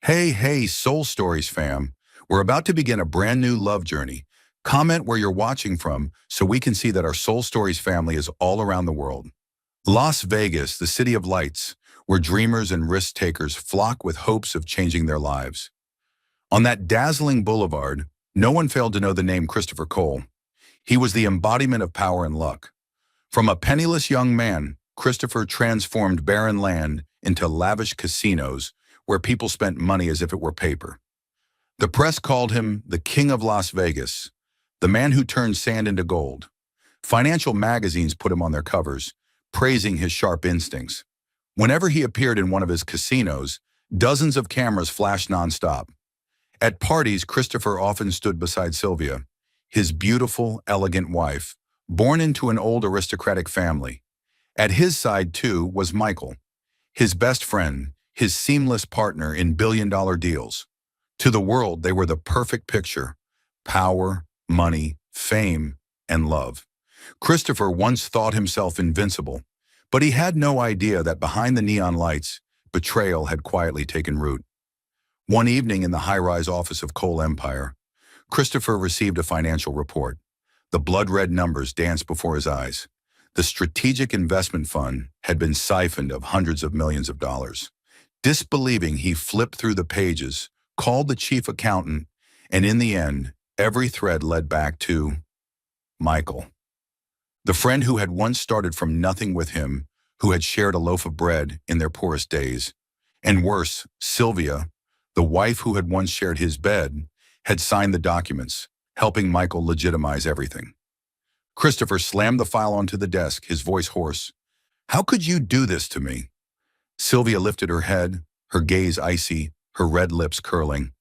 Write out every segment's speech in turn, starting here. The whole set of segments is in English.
Hey, Soul Stories fam. We're about to begin a brand new love journey. Comment where you're watching from so we can see that our Soul Stories family is all around the world. Las Vegas, the city of lights, where dreamers and risk takers flock with hopes of changing their lives. On that dazzling boulevard, no one failed to know the name Christopher Cole. He was the embodiment of power and luck. From a penniless young man, Christopher transformed barren land into lavish casinos where people spent money as if it were paper. The press called him the King of Las Vegas, the man who turned sand into gold. Financial magazines put him on their covers, praising his sharp instincts. Whenever he appeared in one of his casinos, dozens of cameras flashed nonstop. At parties, Christopher often stood beside Sylvia, his beautiful, elegant wife, born into an old aristocratic family. At his side, too, was Michael, his best friend, his seamless partner in billion-dollar deals. To the world, they were the perfect picture: power, money, fame, and love. Christopher once thought himself invincible, but he had no idea that behind the neon lights, betrayal had quietly taken root. One evening in the high-rise office of Cole Empire, Christopher received a financial report. The blood-red numbers danced before his eyes. The strategic investment fund had been siphoned of hundreds of millions of dollars. Disbelieving, he flipped through the pages, called the chief accountant, and in the end, every thread led back to Michael, the friend who had once started from nothing with him, who had shared a loaf of bread in their poorest days. And worse, Sylvia, the wife who had once shared his bed, had signed the documents, helping Michael legitimize everything. Christopher slammed the file onto the desk, his voice hoarse. "How could you do this to me?" Sylvia lifted her head, her gaze icy, her red lips curling.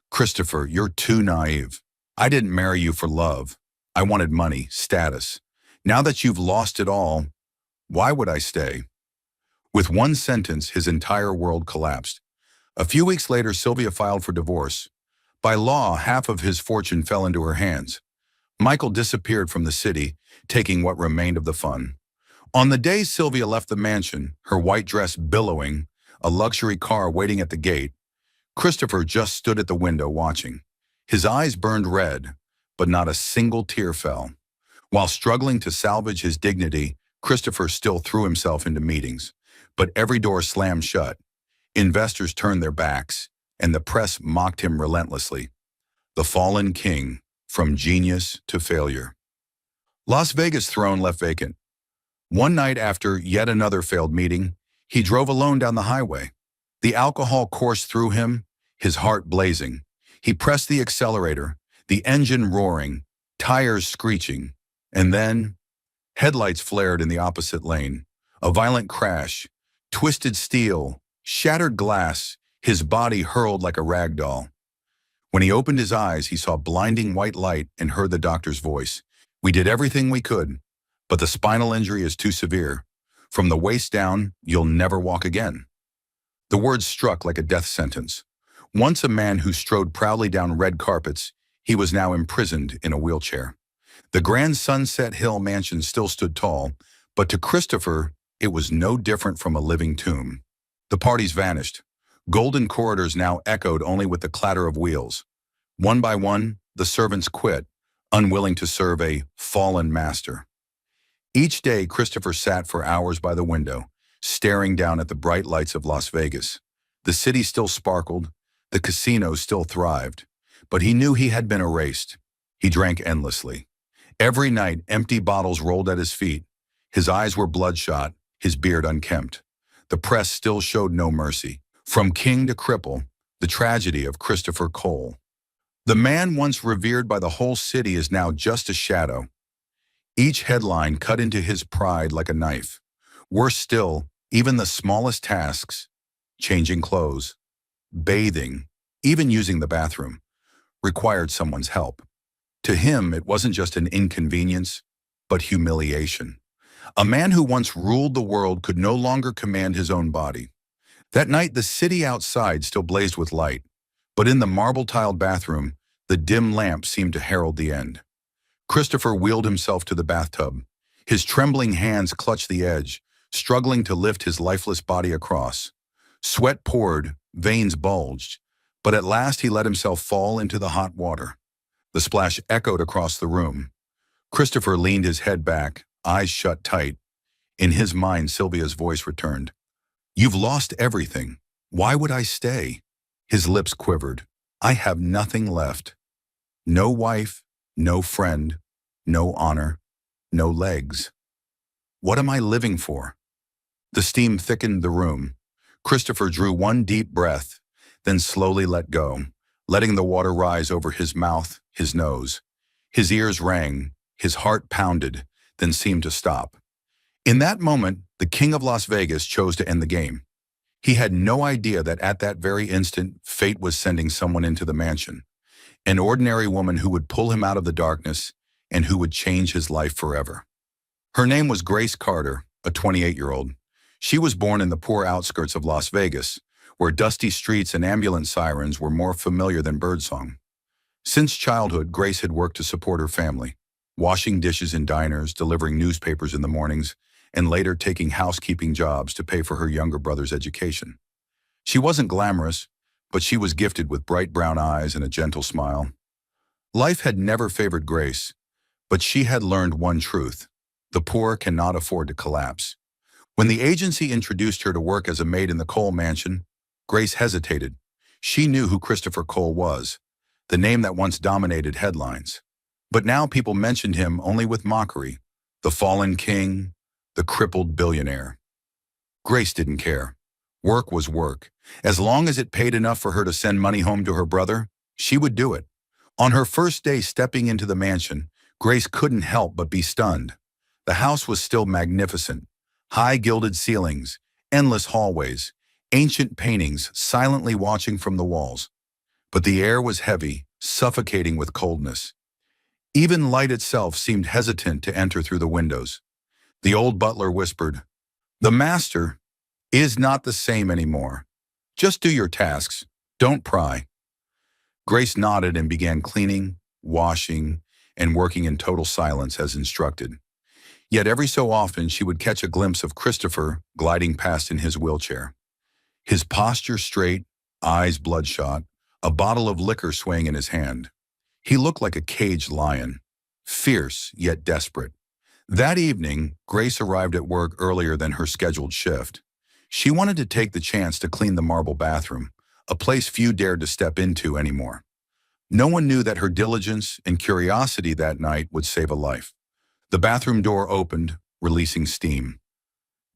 "Christopher, you're too naive. I didn't marry you for love. I wanted money, status. Now that you've lost it all, why would I stay?" With one sentence, his entire world collapsed. A few weeks later, Sylvia filed for divorce. By law, half of his fortune fell into her hands. Michael disappeared from the city, taking what remained of the fun. On the day Sylvia left the mansion, her white dress billowing, a luxury car waiting at the gate, Christopher just stood at the window watching. His eyes burned red, but not a single tear fell. While struggling to salvage his dignity, Christopher still threw himself into meetings. But every door slammed shut. Investors turned their backs, and the press mocked him relentlessly. The fallen king, from genius to failure. Las Vegas' throne left vacant. One night after yet another failed meeting, he drove alone down the highway. The alcohol coursed through him, his heart blazing. He pressed the accelerator, the engine roaring, tires screeching, and then headlights flared in the opposite lane. A violent crash, twisted steel, shattered glass, his body hurled like a rag doll. When he opened his eyes, he saw blinding white light and heard the doctor's voice. "We did everything we could, but the spinal injury is too severe. From the waist down, you'll never walk again." The words struck like a death sentence. Once a man who strode proudly down red carpets, he was now imprisoned in a wheelchair. The grand Sunset Hill mansion still stood tall, but to Christopher, it was no different from a living tomb. The parties vanished. Golden corridors now echoed only with the clatter of wheels. One by one, the servants quit, unwilling to serve a fallen master. Each day, Christopher sat for hours by the window, staring down at the bright lights of Las Vegas. The city still sparkled, the casinos still thrived, but he knew he had been erased. He drank endlessly. Every night, empty bottles rolled at his feet. His eyes were bloodshot, his beard unkempt. The press still showed no mercy. From king to cripple, the tragedy of Christopher Cole. The man once revered by the whole city is now just a shadow. Each headline cut into his pride like a knife. Worse still, even the smallest tasks, changing clothes, bathing, even using the bathroom, required someone's help. To him, it wasn't just an inconvenience, but humiliation. A man who once ruled the world could no longer command his own body. That night, the city outside still blazed with light, but in the marble-tiled bathroom, the dim lamp seemed to herald the end. Christopher wheeled himself to the bathtub. His trembling hands clutched the edge, struggling to lift his lifeless body across. Sweat poured, veins bulged, but at last he let himself fall into the hot water. The splash echoed across the room. Christopher leaned his head back, eyes shut tight. In his mind, Sylvia's voice returned. "You've lost everything. Why would I stay?" His lips quivered. "I have nothing left. No wife, no friend, no honor, no legs. What am I living for?" The steam thickened the room. Christopher drew one deep breath, then slowly let go, letting the water rise over his mouth, his nose. His ears rang, his heart pounded, then seemed to stop. In that moment, the king of Las Vegas chose to end the game. He had no idea that at that very instant, fate was sending someone into the mansion. An ordinary woman who would pull him out of the darkness and who would change his life forever. Her name was Grace Carter, a 28-year-old. She was born in the poor outskirts of Las Vegas, where dusty streets and ambulance sirens were more familiar than birdsong. Since childhood, Grace had worked to support her family, washing dishes in diners, delivering newspapers in the mornings, and later taking housekeeping jobs to pay for her younger brother's education. She wasn't glamorous, but she was gifted with bright brown eyes and a gentle smile. Life had never favored Grace, but she had learned one truth: the poor cannot afford to collapse. When the agency introduced her to work as a maid in the Cole mansion, Grace hesitated. She knew who Christopher Cole was, the name that once dominated headlines. But now people mentioned him only with mockery: the fallen king, the crippled billionaire. Grace didn't care. Work was work. As long as it paid enough for her to send money home to her brother, she would do it. On her first day stepping into the mansion, Grace couldn't help but be stunned. The house was still magnificent. High gilded ceilings, endless hallways, ancient paintings silently watching from the walls. But the air was heavy, suffocating with coldness. Even light itself seemed hesitant to enter through the windows. The old butler whispered, "The master is not the same anymore. Just do your tasks. Don't pry." Grace nodded and began cleaning, washing, and working in total silence as instructed. Yet every so often she would catch a glimpse of Christopher gliding past in his wheelchair. His posture straight, eyes bloodshot, a bottle of liquor swaying in his hand. He looked like a caged lion, fierce yet desperate. That evening, Grace arrived at work earlier than her scheduled shift. She wanted to take the chance to clean the marble bathroom, a place few dared to step into anymore. No one knew that her diligence and curiosity that night would save a life. The bathroom door opened, releasing steam.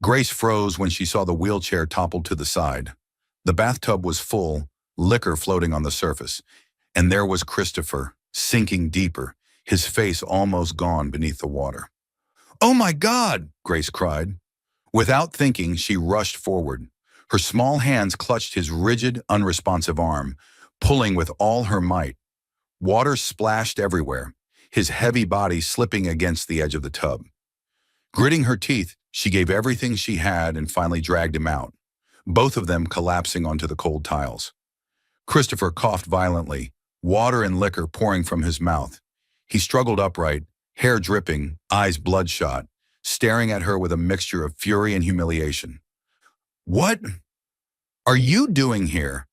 Grace froze when she saw the wheelchair toppled to the side. The bathtub was full, liquor floating on the surface, and there was Christopher, sinking deeper, his face almost gone beneath the water. "Oh my God!" Grace cried. Without thinking, she rushed forward. Her small hands clutched his rigid, unresponsive arm, pulling with all her might. Water splashed everywhere, his heavy body slipping against the edge of the tub. Gritting her teeth, she gave everything she had and finally dragged him out, both of them collapsing onto the cold tiles. Christopher coughed violently, water and liquor pouring from his mouth. He struggled upright, hair dripping, eyes bloodshot, staring at her with a mixture of fury and humiliation. "What are you doing here?"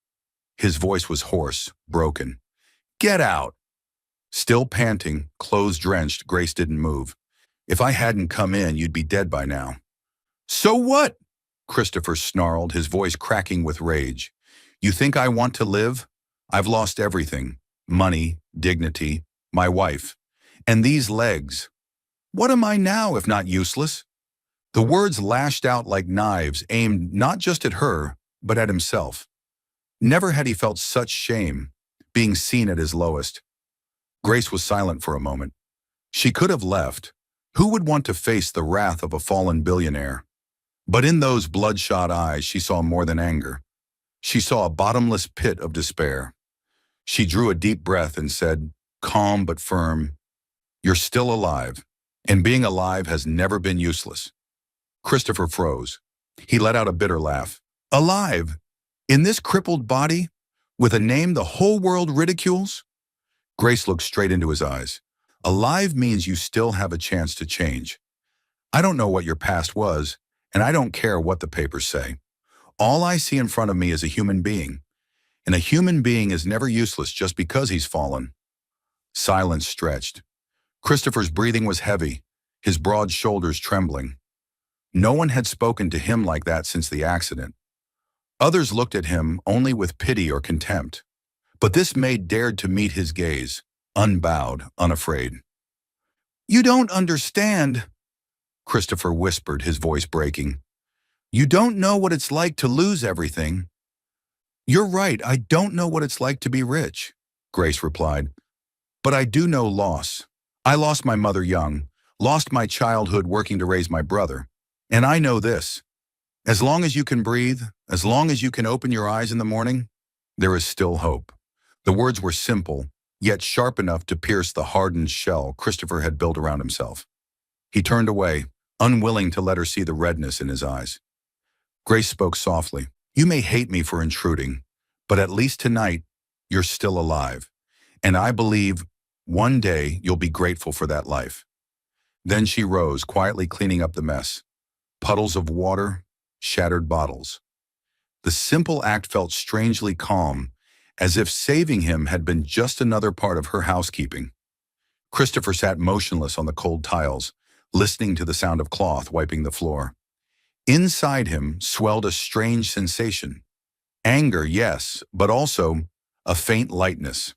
His voice was hoarse, broken. "Get out!" Still panting, clothes drenched, Grace didn't move. "If I hadn't come in, you'd be dead by now." "So what?" Christopher snarled, his voice cracking with rage. "You think I want to live? I've lost everything. Money, dignity, my wife. And these legs. What am I now if not useless?" The words lashed out like knives, aimed not just at her, but at himself. Never had he felt such shame, being seen at his lowest. Grace was silent for a moment. She could have left. Who would want to face the wrath of a fallen billionaire? But in those bloodshot eyes, she saw more than anger. She saw a bottomless pit of despair. She drew a deep breath and said, calm but firm, "You're still alive, and being alive has never been useless." Christopher froze. He let out a bitter laugh. "Alive? In this crippled body? With a name the whole world ridicules?" Grace looked straight into his eyes. "Alive means you still have a chance to change. I don't know what your past was, and I don't care what the papers say. All I see in front of me is a human being, and a human being is never useless just because he's fallen. Silence stretched. Christopher's breathing was heavy, his broad shoulders trembling. No one had spoken to him like that since the accident. Others looked at him only with pity or contempt. But this maid dared to meet his gaze, unbowed, unafraid. "You don't understand," Christopher whispered, his voice breaking. "You don't know what it's like to lose everything." "You're right, I don't know what it's like to be rich," Grace replied. "But I do know loss. I lost my mother young, lost my childhood working to raise my brother. And I know this. As long as you can breathe, as long as you can open your eyes in the morning, there is still hope." The words were simple, yet sharp enough to pierce the hardened shell Christopher had built around himself. He turned away, unwilling to let her see the redness in his eyes. Grace spoke softly. "You may hate me for intruding, but at least tonight, you're still alive. And I believe one day you'll be grateful for that life." Then she rose, quietly cleaning up the mess. Puddles of water, shattered bottles. The simple act felt strangely calm, as if saving him had been just another part of her housekeeping. Christopher sat motionless on the cold tiles, listening to the sound of cloth wiping the floor. Inside him swelled a strange sensation. Anger, yes, but also a faint lightness.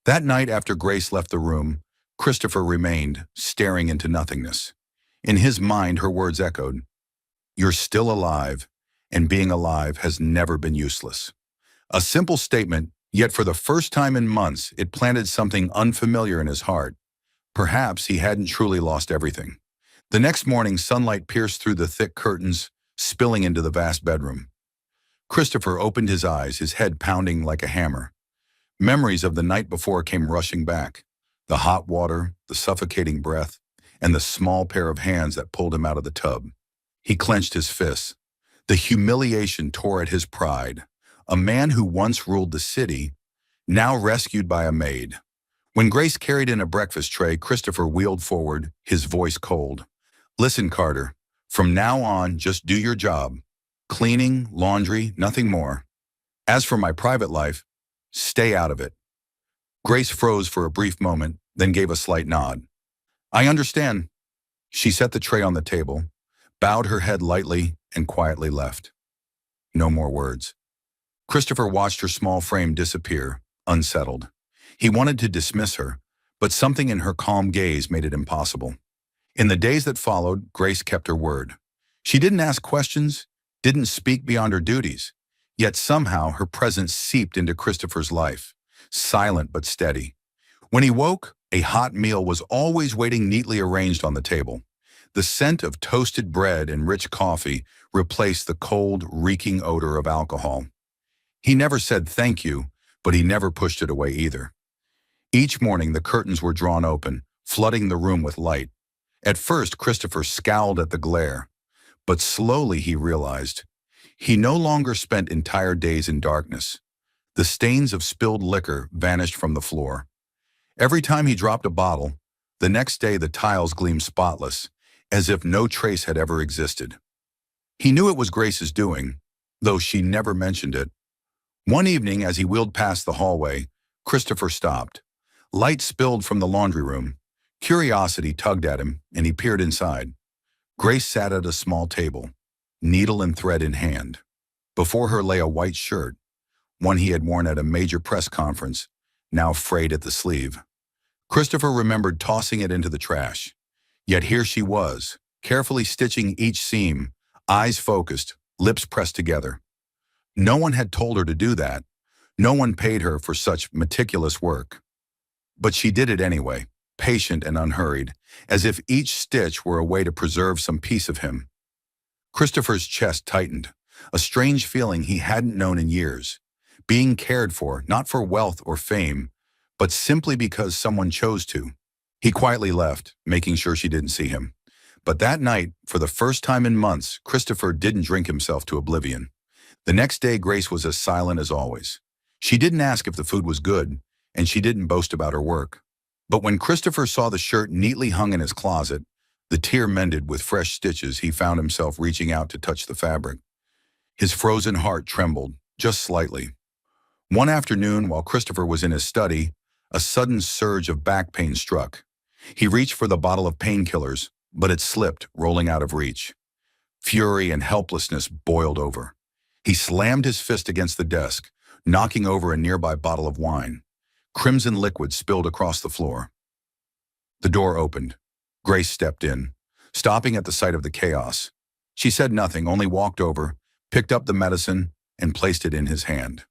That night after Grace left the room, Christopher remained, staring into nothingness. In his mind, her words echoed, "You're still alive, and being alive has never been useless." A simple statement, yet for the first time in months, it planted something unfamiliar in his heart. Perhaps he hadn't truly lost everything. The next morning, sunlight pierced through the thick curtains, spilling into the vast bedroom. Christopher opened his eyes, his head pounding like a hammer. Memories of the night before came rushing back. The hot water, the suffocating breath, and the small pair of hands that pulled him out of the tub. He clenched his fists. The humiliation tore at his pride. A man who once ruled the city, now rescued by a maid. When Grace carried in a breakfast tray, Christopher wheeled forward, his voice cold. "Listen, Carter, from now on, just do your job. Cleaning, laundry, nothing more. As for my private life, stay out of it." Grace froze for a brief moment, then gave a slight nod. "I understand." She set the tray on the table, bowed her head lightly, and quietly left. No more words. Christopher watched her small frame disappear, unsettled. He wanted to dismiss her, but something in her calm gaze made it impossible. In the days that followed, Grace kept her word. She didn't ask questions, didn't speak beyond her duties, yet somehow her presence seeped into Christopher's life, silent but steady. When he woke, a hot meal was always waiting neatly arranged on the table. The scent of toasted bread and rich coffee replaced the cold, reeking odor of alcohol. He never said thank you, but he never pushed it away either. Each morning the curtains were drawn open, flooding the room with light. At first Christopher scowled at the glare, but slowly he realized he no longer spent entire days in darkness. The stains of spilled liquor vanished from the floor. Every time he dropped a bottle, the next day the tiles gleamed spotless, as if no trace had ever existed. He knew it was Grace's doing, though she never mentioned it. One evening, as he wheeled past the hallway, Christopher stopped. Light spilled from the laundry room. Curiosity tugged at him, and he peered inside. Grace sat at a small table, needle and thread in hand. Before her lay a white shirt, one he had worn at a major press conference, now frayed at the sleeve. Christopher remembered tossing it into the trash. Yet here she was, carefully stitching each seam, eyes focused, lips pressed together. No one had told her to do that. No one paid her for such meticulous work. But she did it anyway, patient and unhurried, as if each stitch were a way to preserve some piece of him. Christopher's chest tightened, a strange feeling he hadn't known in years. Being cared for, not for wealth or fame, but simply because someone chose to. He quietly left, making sure she didn't see him. But that night, for the first time in months, Christopher didn't drink himself to oblivion. The next day, Grace was as silent as always. She didn't ask if the food was good, and she didn't boast about her work. But when Christopher saw the shirt neatly hung in his closet, the tear mended with fresh stitches, he found himself reaching out to touch the fabric. His frozen heart trembled, just slightly. One afternoon, while Christopher was in his study, a sudden surge of back pain struck. He reached for the bottle of painkillers, but it slipped, rolling out of reach. Fury and helplessness boiled over. He slammed his fist against the desk, knocking over a nearby bottle of wine. Crimson liquid spilled across the floor. The door opened. Grace stepped in, stopping at the sight of the chaos. She said nothing, only walked over, picked up the medicine, and placed it in his hand.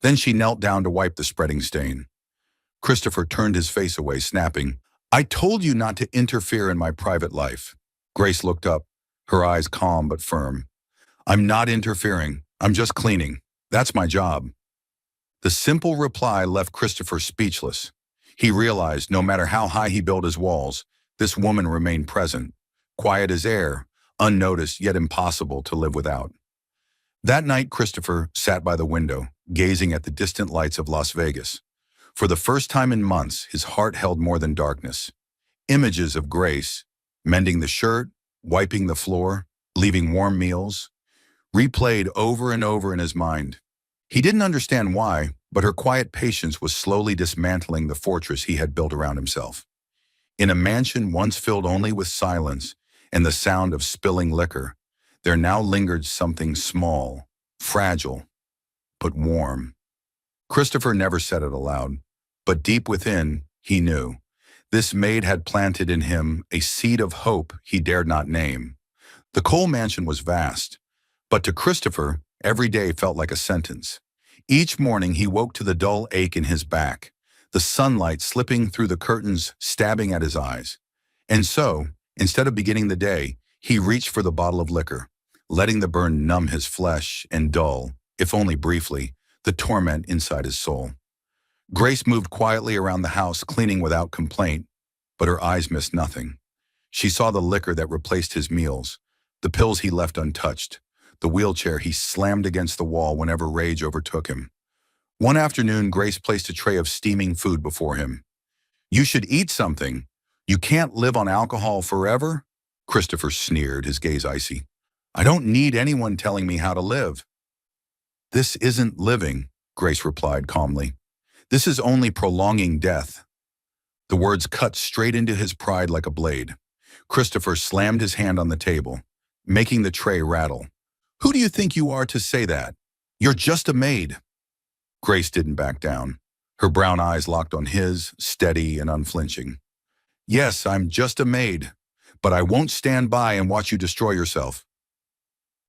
Then she knelt down to wipe the spreading stain. Christopher turned his face away, snapping, "I told you not to interfere in my private life." Grace looked up, her eyes calm but firm. "I'm not interfering. I'm just cleaning. That's my job." The simple reply left Christopher speechless. He realized no matter how high he built his walls, this woman remained present, quiet as air, unnoticed yet impossible to live without. That night, Christopher sat by the window, gazing at the distant lights of Las Vegas. For the first time in months, his heart held more than darkness. Images of Grace, mending the shirt, wiping the floor, leaving warm meals, replayed over and over in his mind. He didn't understand why, but her quiet patience was slowly dismantling the fortress he had built around himself. In a mansion once filled only with silence and the sound of spilling liquor, there now lingered something small, fragile, but warm. Christopher never said it aloud, but deep within, he knew. This maid had planted in him a seed of hope he dared not name. The Cole mansion was vast, but to Christopher, every day felt like a sentence. Each morning he woke to the dull ache in his back, the sunlight slipping through the curtains, stabbing at his eyes. And so, instead of beginning the day, he reached for the bottle of liquor, letting the burn numb his flesh and dull, if only briefly, the torment inside his soul. Grace moved quietly around the house, cleaning without complaint, but her eyes missed nothing. She saw the liquor that replaced his meals, the pills he left untouched, the wheelchair he slammed against the wall whenever rage overtook him. One afternoon, Grace placed a tray of steaming food before him. "You should eat something. You can't live on alcohol forever?" Christopher sneered, his gaze icy. "I don't need anyone telling me how to live." "This isn't living," Grace replied calmly. "This is only prolonging death." The words cut straight into his pride like a blade. Christopher slammed his hand on the table, making the tray rattle. "Who do you think you are to say that? You're just a maid." Grace didn't back down. Her brown eyes locked on his, steady and unflinching. "Yes, I'm just a maid, but I won't stand by and watch you destroy yourself."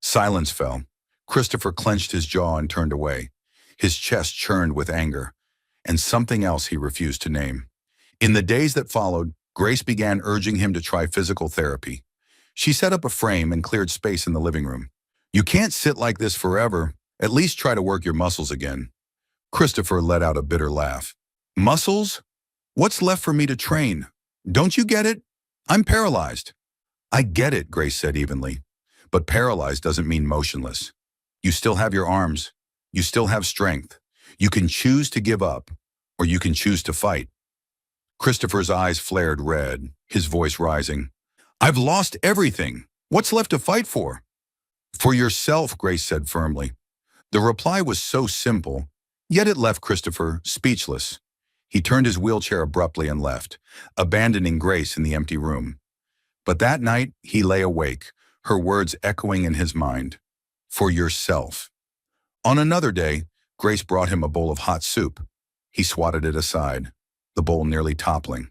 Silence fell. Christopher clenched his jaw and turned away. His chest churned with anger, and something else he refused to name. In the days that followed, Grace began urging him to try physical therapy. She set up a frame and cleared space in the living room. "You can't sit like this forever. At least try to work your muscles again." Christopher let out a bitter laugh. "Muscles? What's left for me to train? Don't you get it? I'm paralyzed." "I get it," Grace said evenly. "But paralyzed doesn't mean motionless. You still have your arms. You still have strength. You can choose to give up, or you can choose to fight." Christopher's eyes flared red, his voice rising. "I've lost everything. What's left to fight for?" "For yourself," Grace said firmly. The reply was so simple, yet it left Christopher speechless. He turned his wheelchair abruptly and left, abandoning Grace in the empty room. But that night, he lay awake, her words echoing in his mind. "For yourself." On another day, Grace brought him a bowl of hot soup. He swatted it aside, the bowl nearly toppling.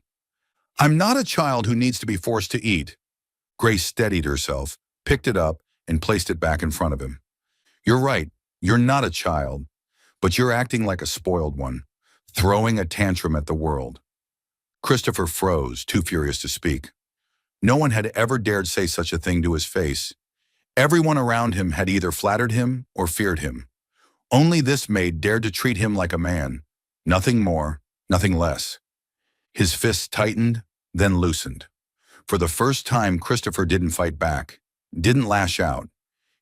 "I'm not a child who needs to be forced to eat." Grace steadied herself, picked it up, and placed it back in front of him. "You're right, you're not a child, but you're acting like a spoiled one, throwing a tantrum at the world." Christopher froze, too furious to speak. No one had ever dared say such a thing to his face. Everyone around him had either flattered him or feared him. Only this maid dared to treat him like a man. Nothing more, nothing less. His fists tightened, then loosened. For the first time, Christopher didn't fight back, didn't lash out.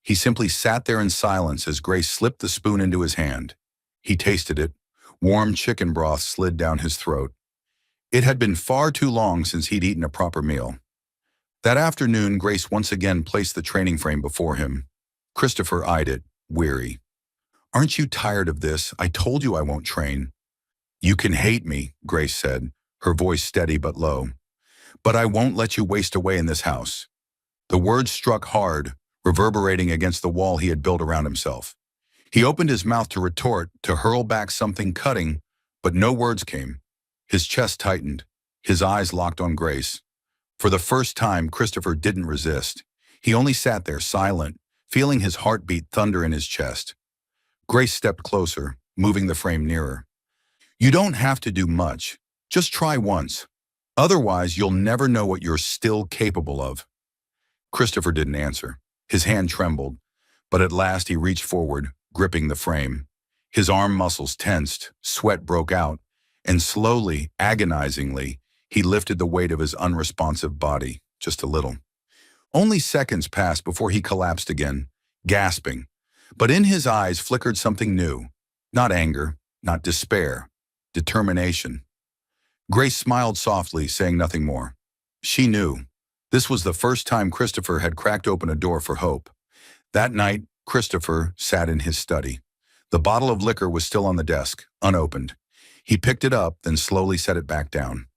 He simply sat there in silence as Grace slipped the spoon into his hand. He tasted it. Warm chicken broth slid down his throat. It had been far too long since he'd eaten a proper meal. That afternoon, Grace once again placed the training frame before him. Christopher eyed it, weary. "Aren't you tired of this? I told you I won't train." "You can hate me," Grace said, her voice steady but low. "But I won't let you waste away in this house." The words struck hard, reverberating against the wall he had built around himself. He opened his mouth to retort, to hurl back something cutting, but no words came. His chest tightened, his eyes locked on Grace. For the first time, Christopher didn't resist. He only sat there, silent, feeling his heartbeat thunder in his chest. Grace stepped closer, moving the frame nearer. "You don't have to do much. Just try once. Otherwise, you'll never know what you're still capable of." Christopher didn't answer. His hand trembled, but at last he reached forward, gripping the frame. His arm muscles tensed, sweat broke out, and slowly, agonizingly, he lifted the weight of his unresponsive body, just a little. Only seconds passed before he collapsed again, gasping. But in his eyes flickered something new. Not anger, not despair, determination. Grace smiled softly, saying nothing more. She knew. This was the first time Christopher had cracked open a door for hope. That night, Christopher sat in his study. The bottle of liquor was still on the desk, unopened. He picked it up, then slowly set it back down.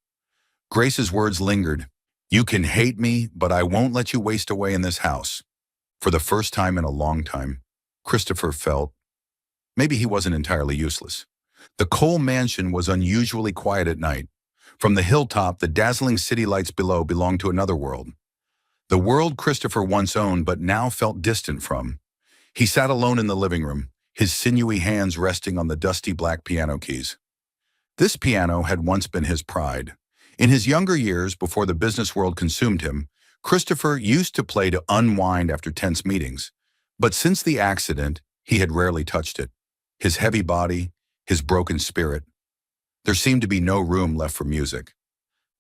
Grace's words lingered. "You can hate me, but I won't let you waste away in this house." For the first time in a long time, Christopher felt maybe he wasn't entirely useless. The Cole mansion was unusually quiet at night. From the hilltop, the dazzling city lights below belonged to another world. The world Christopher once owned but now felt distant from. He sat alone in the living room, his sinewy hands resting on the dusty black piano keys. This piano had once been his pride. In his younger years, before the business world consumed him, Christopher used to play to unwind after tense meetings. But since the accident, he had rarely touched it. His heavy body, his broken spirit. There seemed to be no room left for music.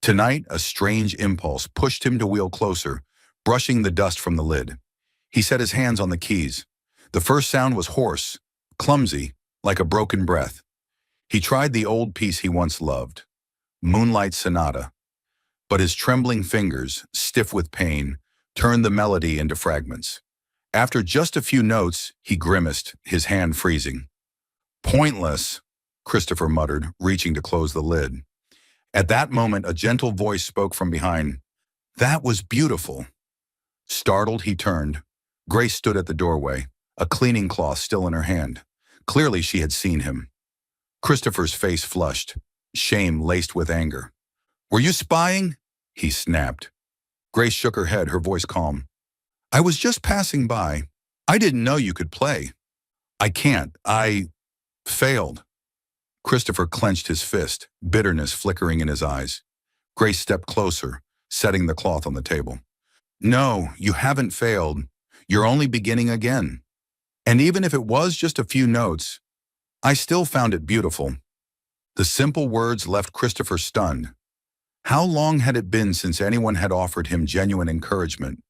Tonight, a strange impulse pushed him to wheel closer, brushing the dust from the lid. He set his hands on the keys. The first sound was hoarse, clumsy, like a broken breath. He tried the old piece he once loved, Moonlight Sonata. But his trembling fingers, stiff with pain, turned the melody into fragments. After just a few notes, he grimaced, his hand freezing. "Pointless," Christopher muttered, reaching to close the lid. At that moment, a gentle voice spoke from behind. "That was beautiful." Startled, he turned. Grace stood at the doorway, a cleaning cloth still in her hand. Clearly, she had seen him. Christopher's face flushed, shame laced with anger. "Were you spying?" he snapped. Grace shook her head, her voice calm. "I was just passing by. I didn't know you could play." "I can't. I failed." Christopher clenched his fist, bitterness flickering in his eyes. Grace stepped closer, setting the cloth on the table. "No, you haven't failed. You're only beginning again. And even if it was just a few notes, I still found it beautiful." The simple words left Christopher stunned. How long had it been since anyone had offered him genuine encouragement?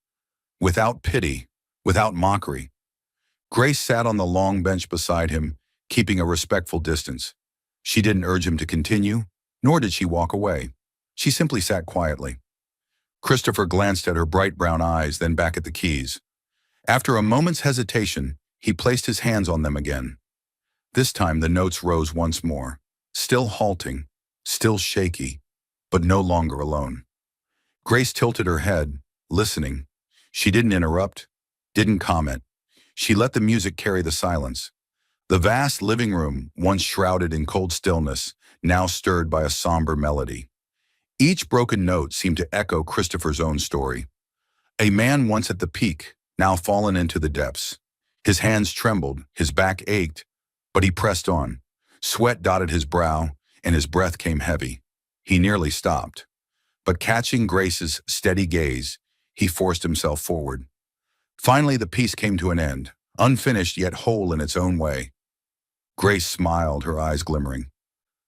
Without pity, without mockery. Grace sat on the long bench beside him, keeping a respectful distance. She didn't urge him to continue, nor did she walk away. She simply sat quietly. Christopher glanced at her bright brown eyes, then back at the keys. After a moment's hesitation, he placed his hands on them again. This time the notes rose once more, still halting, still shaky, but no longer alone. Grace tilted her head, listening. She didn't interrupt, didn't comment. She let the music carry the silence. The vast living room, once shrouded in cold stillness, now stirred by a somber melody. Each broken note seemed to echo Christopher's own story. A man once at the peak, now fallen into the depths. His hands trembled, his back ached, but he pressed on. Sweat dotted his brow, and his breath came heavy. He nearly stopped. But catching Grace's steady gaze, he forced himself forward. Finally, the piece came to an end, unfinished yet whole in its own way. Grace smiled, her eyes glimmering.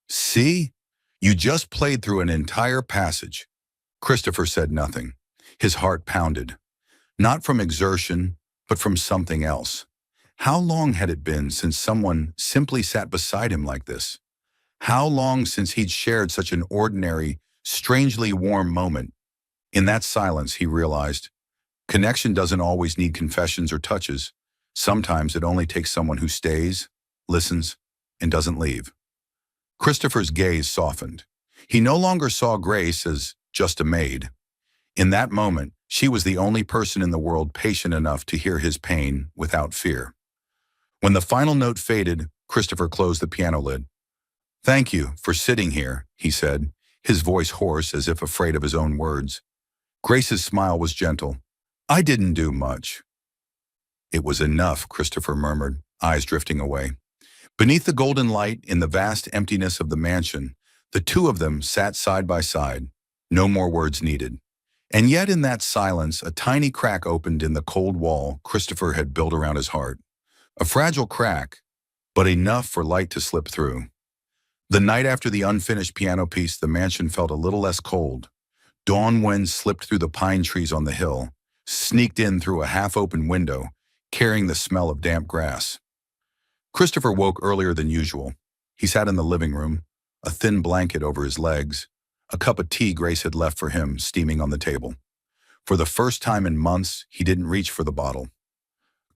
"See? You just played through an entire passage." Christopher said nothing. His heart pounded. Not from exertion, but from something else. How long had it been since someone simply sat beside him like this? How long since he'd shared such an ordinary, strangely warm moment? In that silence, he realized, connection doesn't always need confessions or touches. Sometimes it only takes someone who stays, listens, and doesn't leave. Christopher's gaze softened. He no longer saw Grace as just a maid. In that moment, she was the only person in the world patient enough to hear his pain without fear. When the final note faded, Christopher closed the piano lid. "Thank you for sitting here," he said, his voice hoarse as if afraid of his own words. Grace's smile was gentle. "I didn't do much." "It was enough," Christopher murmured, eyes drifting away. Beneath the golden light, in the vast emptiness of the mansion, the two of them sat side by side. No more words needed. And yet in that silence, a tiny crack opened in the cold wall Christopher had built around his heart. A fragile crack, but enough for light to slip through. The night after the unfinished piano piece, the mansion felt a little less cold. Dawn wind slipped through the pine trees on the hill, sneaked in through a half-open window, carrying the smell of damp grass. Christopher woke earlier than usual. He sat in the living room, a thin blanket over his legs, a cup of tea Grace had left for him steaming on the table. For the first time in months, he didn't reach for the bottle.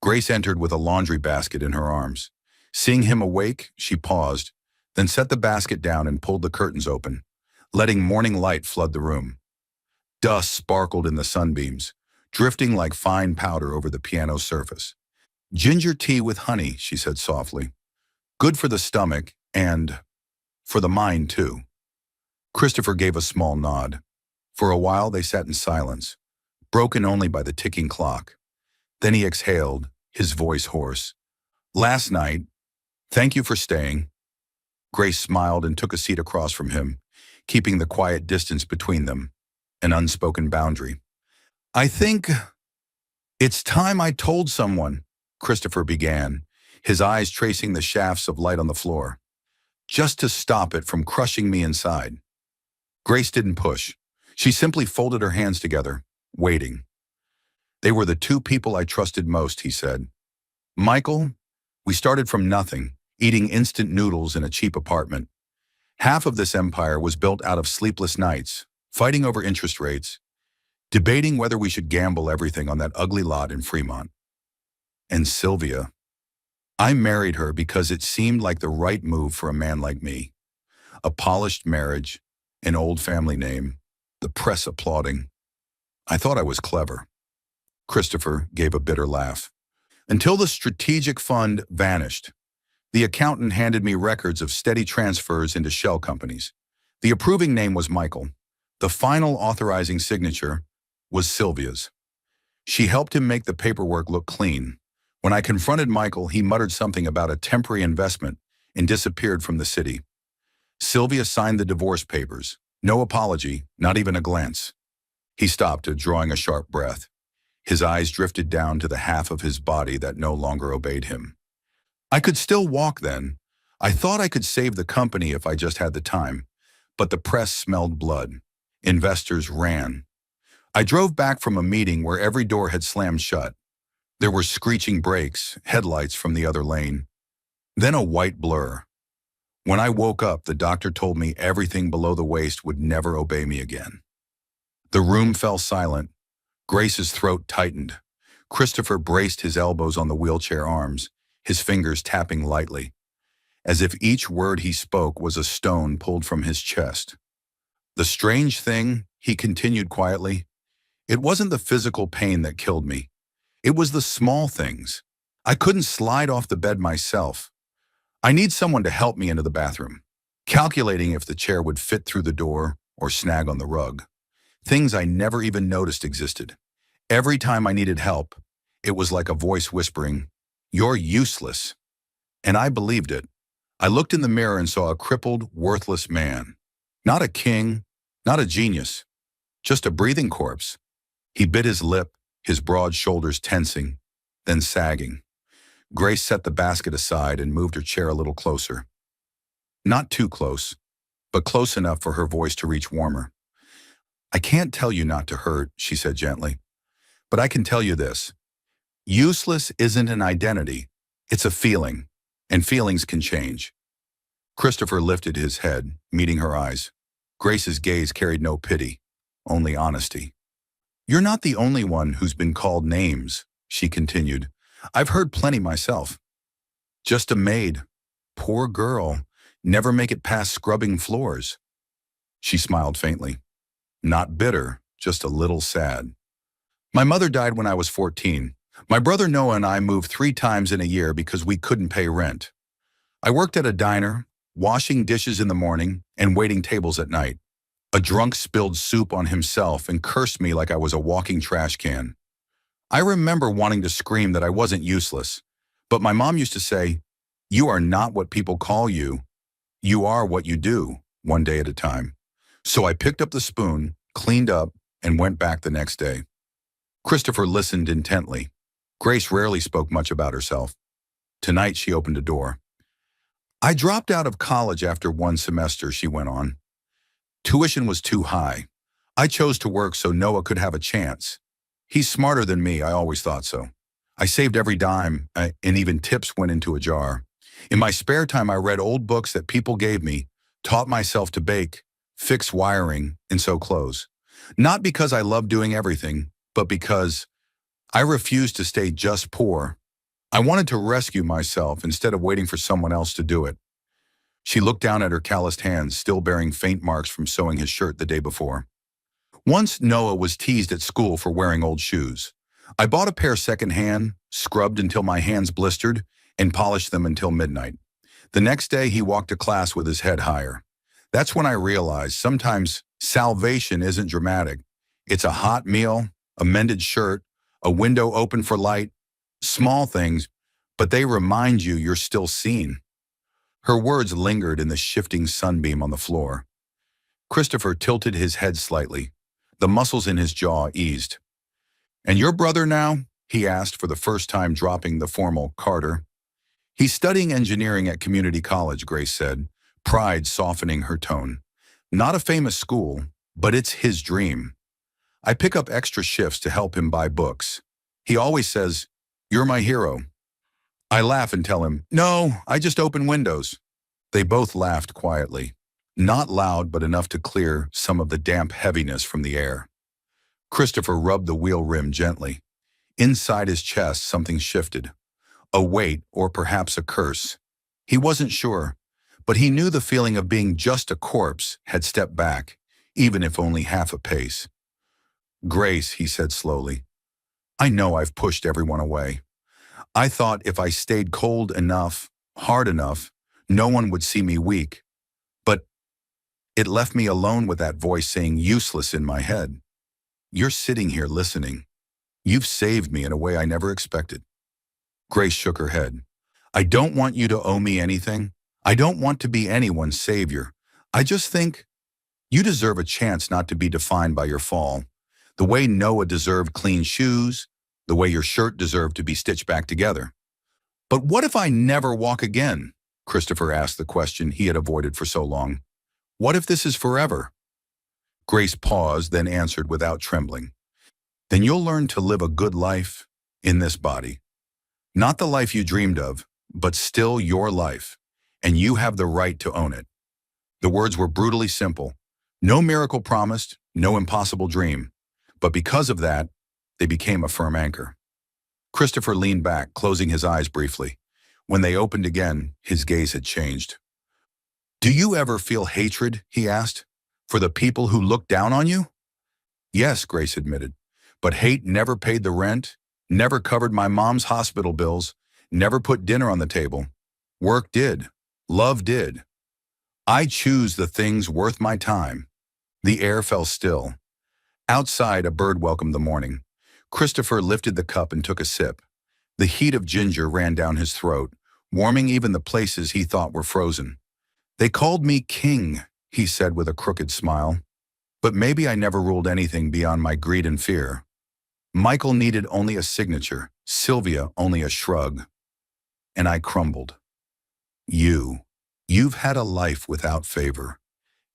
Grace entered with a laundry basket in her arms. Seeing him awake, she paused, then set the basket down and pulled the curtains open, letting morning light flood the room. Dust sparkled in the sunbeams, drifting like fine powder over the piano's surface. "Ginger tea with honey," she said softly. "Good for the stomach and for the mind, too." Christopher gave a small nod. For a while they sat in silence, broken only by the ticking clock. Then he exhaled, his voice hoarse. "Last night, thank you for staying." Grace smiled and took a seat across from him, keeping the quiet distance between them, an unspoken boundary. "I think it's time I told someone," Christopher began, his eyes tracing the shafts of light on the floor. "Just to stop it from crushing me inside." Grace didn't push. She simply folded her hands together, waiting. "They were the two people I trusted most," he said. "Michael, we started from nothing, eating instant noodles in a cheap apartment. Half of this empire was built out of sleepless nights, fighting over interest rates, debating whether we should gamble everything on that ugly lot in Fremont. And Sylvia, I married her because it seemed like the right move for a man like me. A polished marriage, an old family name, the press applauding. I thought I was clever." Christopher gave a bitter laugh. "Until the strategic fund vanished. The accountant handed me records of steady transfers into shell companies. The approving name was Michael. The final authorizing signature was Sylvia's. She helped him make the paperwork look clean. When I confronted Michael, he muttered something about a temporary investment and disappeared from the city. Sylvia signed the divorce papers. No apology, not even a glance." He stopped, drawing a sharp breath. His eyes drifted down to the half of his body that no longer obeyed him. "I could still walk then. I thought I could save the company if I just had the time. But the press smelled blood. Investors ran. I drove back from a meeting where every door had slammed shut. There were screeching brakes, headlights from the other lane. Then a white blur. When I woke up, the doctor told me everything below the waist would never obey me again." The room fell silent. Grace's throat tightened. Christopher braced his elbows on the wheelchair arms, his fingers tapping lightly, as if each word he spoke was a stone pulled from his chest. "The strange thing," he continued quietly, "it wasn't the physical pain that killed me. It was the small things. I couldn't slide off the bed myself. I need someone to help me into the bathroom, calculating if the chair would fit through the door or snag on the rug. Things I never even noticed existed. Every time I needed help, it was like a voice whispering, 'You're useless.' And I believed it. I looked in the mirror and saw a crippled, worthless man. Not a king, not a genius, just a breathing corpse." He bit his lip, his broad shoulders tensing, then sagging. Grace set the basket aside and moved her chair a little closer. Not too close, but close enough for her voice to reach warmer. "I can't tell you not to hurt," she said gently, "but I can tell you this. Useless isn't an identity, it's a feeling, and feelings can change." Christopher lifted his head, meeting her eyes. Grace's gaze carried no pity, only honesty. "You're not the only one who's been called names," she continued, I've heard plenty myself. Just a maid. Poor girl. Never make it past scrubbing floors. She smiled faintly. Not bitter, just a little sad. My mother died when I was 14. My brother Noah and I moved 3 times in a year because we couldn't pay rent. I worked at a diner, washing dishes in the morning and waiting tables at night. A drunk spilled soup on himself and cursed me like I was a walking trash can. I remember wanting to scream that I wasn't useless, but my mom used to say, "You are not what people call you. You are what you do, one day at a time." So I picked up the spoon, cleaned up, and went back the next day. Christopher listened intently. Grace rarely spoke much about herself. Tonight she opened a door. I dropped out of college after 1 semester, she went on. Tuition was too high. I chose to work so Noah could have a chance. He's smarter than me, I always thought so. I saved every dime, and even tips went into a jar. In my spare time, I read old books that people gave me, taught myself to bake, fix wiring, and sew clothes. Not because I loved doing everything, but because I refused to stay just poor. I wanted to rescue myself instead of waiting for someone else to do it. She looked down at her calloused hands, still bearing faint marks from sewing his shirt the day before. Once Noah was teased at school for wearing old shoes. I bought a pair secondhand, scrubbed until my hands blistered, and polished them until midnight. The next day, he walked to class with his head higher. That's when I realized sometimes salvation isn't dramatic. It's a hot meal, a mended shirt, a window open for light, small things, but they remind you you're still seen. Her words lingered in the shifting sunbeam on the floor. Christopher tilted his head slightly. The muscles in his jaw eased. "And your brother now?" he asked, for the first time dropping the formal Carter. "He's studying engineering at community college," Grace said, pride softening her tone. "Not a famous school, but it's his dream. I pick up extra shifts to help him buy books. He always says, 'You're my hero.' I laugh and tell him, 'No, I just open windows.'" They both laughed quietly. Not loud, but enough to clear some of the damp heaviness from the air. Christopher rubbed the wheel rim gently. Inside his chest, something shifted. A weight, or perhaps a curse. He wasn't sure, but he knew the feeling of being just a corpse had stepped back, even if only half a pace. "Grace," he said slowly, "I know I've pushed everyone away. I thought if I stayed cold enough, hard enough, no one would see me weak. But it left me alone with that voice saying useless in my head. You're sitting here listening. You've saved me in a way I never expected." Grace shook her head. "I don't want you to owe me anything. I don't want to be anyone's savior. I just think you deserve a chance not to be defined by your fall. The way Noah deserved clean shoes, the way your shirt deserved to be stitched back together." "But what if I never walk again?" Christopher asked the question he had avoided for so long. "What if this is forever?" Grace paused, then answered without trembling. "Then you'll learn to live a good life in this body. Not the life you dreamed of, but still your life, and you have the right to own it." The words were brutally simple. No miracle promised, no impossible dream. But because of that, they became a firm anchor. Christopher leaned back, closing his eyes briefly. When they opened again, his gaze had changed. "Do you ever feel hatred," he asked, "for the people who look down on you?" "Yes," Grace admitted, "but hate never paid the rent, never covered my mom's hospital bills, never put dinner on the table. Work did. Love did. I choose the things worth my time." The air fell still. Outside, a bird welcomed the morning. Christopher lifted the cup and took a sip. The heat of ginger ran down his throat, warming even the places he thought were frozen. "They called me king," he said with a crooked smile. "But maybe I never ruled anything beyond my greed and fear. Michael needed only a signature, Sylvia only a shrug. And I crumbled. You've had a life without favor,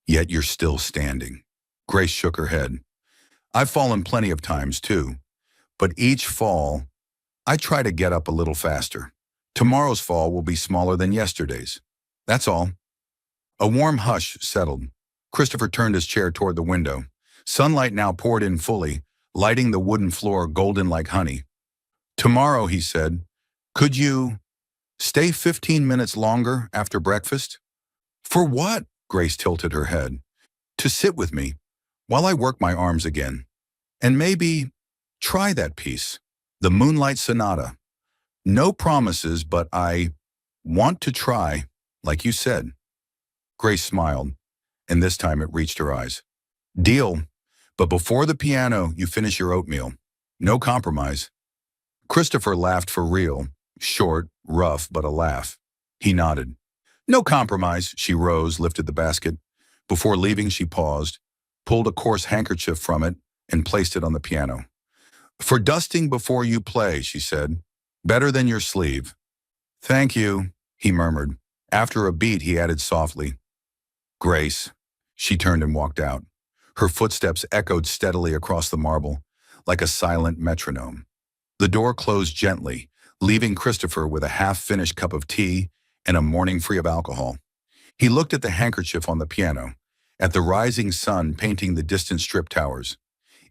yet you're still standing." Grace shook her head. "I've fallen plenty of times too, but each fall, I try to get up a little faster. Tomorrow's fall will be smaller than yesterday's. That's all." A warm hush settled. Christopher turned his chair toward the window. Sunlight now poured in fully, lighting the wooden floor golden like honey. "Tomorrow," he said, Could you stay 15 minutes longer after breakfast? For what? Grace tilted her head. To sit with me while I work my arms again. And maybe try that piece, the Moonlight Sonata. No promises, but I want to try, like you said. Grace smiled, and this time it reached her eyes. Deal, but before the piano, you finish your oatmeal. No compromise. Christopher laughed for real, short, rough, but a laugh. He nodded. No compromise. She rose, lifted the basket. Before leaving, she paused, pulled a coarse handkerchief from it, and placed it on the piano. For dusting before you play, she said. Better than your sleeve. Thank you, he murmured. After a beat, he added softly, Grace. She turned and walked out. Her footsteps echoed steadily across the marble, like a silent metronome. The door closed gently, leaving Christopher with a half-finished cup of tea and a morning free of alcohol. He looked at the handkerchief on the piano, at the rising sun painting the distant strip towers.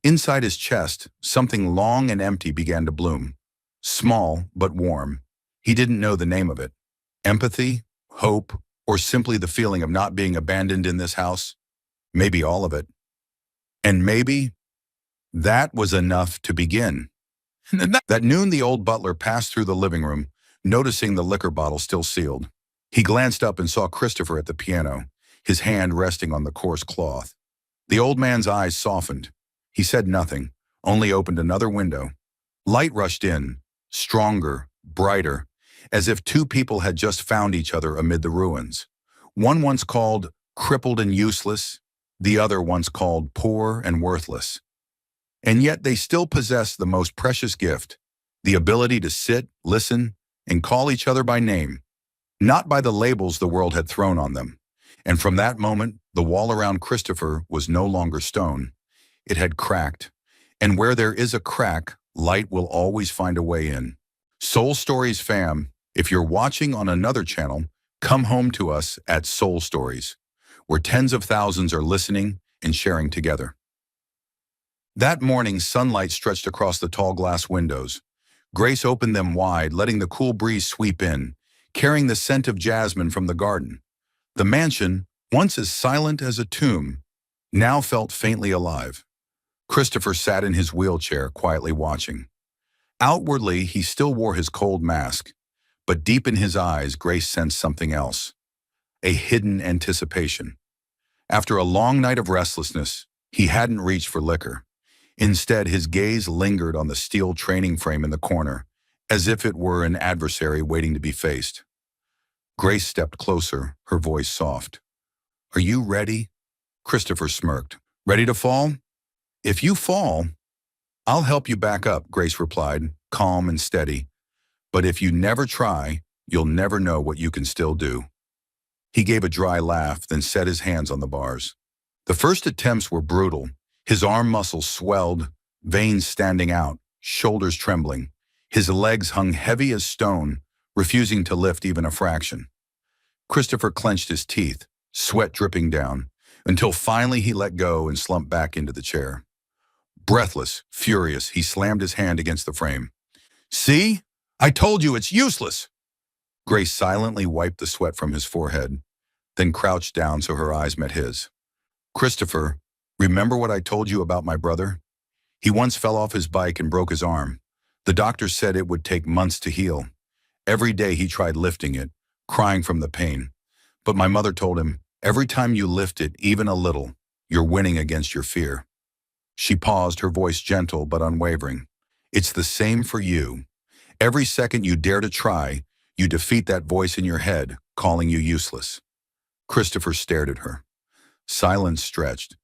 Inside his chest, something long and empty began to bloom. Small, but warm. He didn't know the name of it. Empathy, hope, or simply the feeling of not being abandoned in this house? Maybe all of it. And maybe that was enough to begin. That noon, the old butler passed through the living room, noticing the liquor bottle still sealed. He glanced up and saw Christopher at the piano, his hand resting on the coarse cloth. The old man's eyes softened. He said nothing, only opened another window. Light rushed in, stronger, brighter, as if two people had just found each other amid the ruins. One once called crippled and useless, the other once called poor and worthless. And yet they still possessed the most precious gift, the ability to sit, listen, and call each other by name, not by the labels the world had thrown on them. And from that moment, the wall around Christopher was no longer stone. It had cracked, and where there is a crack, light will always find a way in. Soul Stories fam, if you're watching on another channel, come home to us at Soul Stories, where tens of thousands are listening and sharing together. That morning, sunlight stretched across the tall glass windows. Grace opened them wide, letting the cool breeze sweep in, carrying the scent of jasmine from the garden. The mansion, once as silent as a tomb, now felt faintly alive. Christopher sat in his wheelchair, quietly watching. Outwardly, he still wore his cold mask, but deep in his eyes, Grace sensed something else, a hidden anticipation. After a long night of restlessness, he hadn't reached for liquor. Instead, his gaze lingered on the steel training frame in the corner, as if it were an adversary waiting to be faced. Grace stepped closer, her voice soft. Are you ready? Christopher smirked. Ready to fall? If you fall, I'll help you back up, Grace replied, calm and steady. But if you never try, you'll never know what you can still do. He gave a dry laugh, then set his hands on the bars. The first attempts were brutal. His arm muscles swelled, veins standing out, shoulders trembling. His legs hung heavy as stone, refusing to lift even a fraction. Christopher clenched his teeth, sweat dripping down, until finally he let go and slumped back into the chair. Breathless, furious, he slammed his hand against the frame. See? I told you it's useless! Grace silently wiped the sweat from his forehead, then crouched down so her eyes met his. Christopher, remember what I told you about my brother? He once fell off his bike and broke his arm. The doctor said it would take months to heal. Every day he tried lifting it, crying from the pain. But my mother told him, every time you lift it, even a little, you're winning against your fear. She paused, her voice gentle but unwavering. It's the same for you. Every second you dare to try, you defeat that voice in your head, calling you useless. Christopher stared at her. Silence stretched.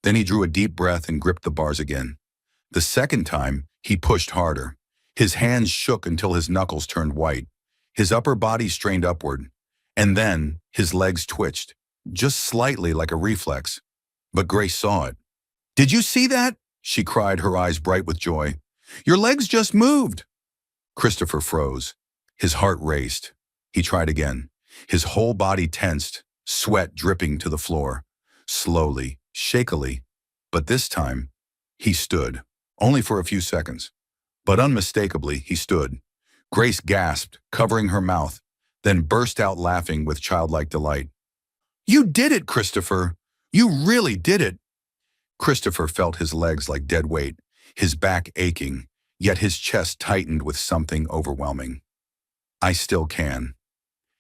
Then he drew a deep breath and gripped the bars again. The second time, he pushed harder. His hands shook until his knuckles turned white. His upper body strained upward. And then, his legs twitched, just slightly like a reflex. But Grace saw it. Did you see that? She cried, her eyes bright with joy. Your legs just moved. Christopher froze. His heart raced. He tried again. His whole body tensed, sweat dripping to the floor. Slowly, shakily. But this time, he stood. Only for a few seconds. But unmistakably, he stood. Grace gasped, covering her mouth, then burst out laughing with childlike delight. You did it, Christopher! You really did it! Christopher felt his legs like dead weight, his back aching, yet his chest tightened with something overwhelming. I still can.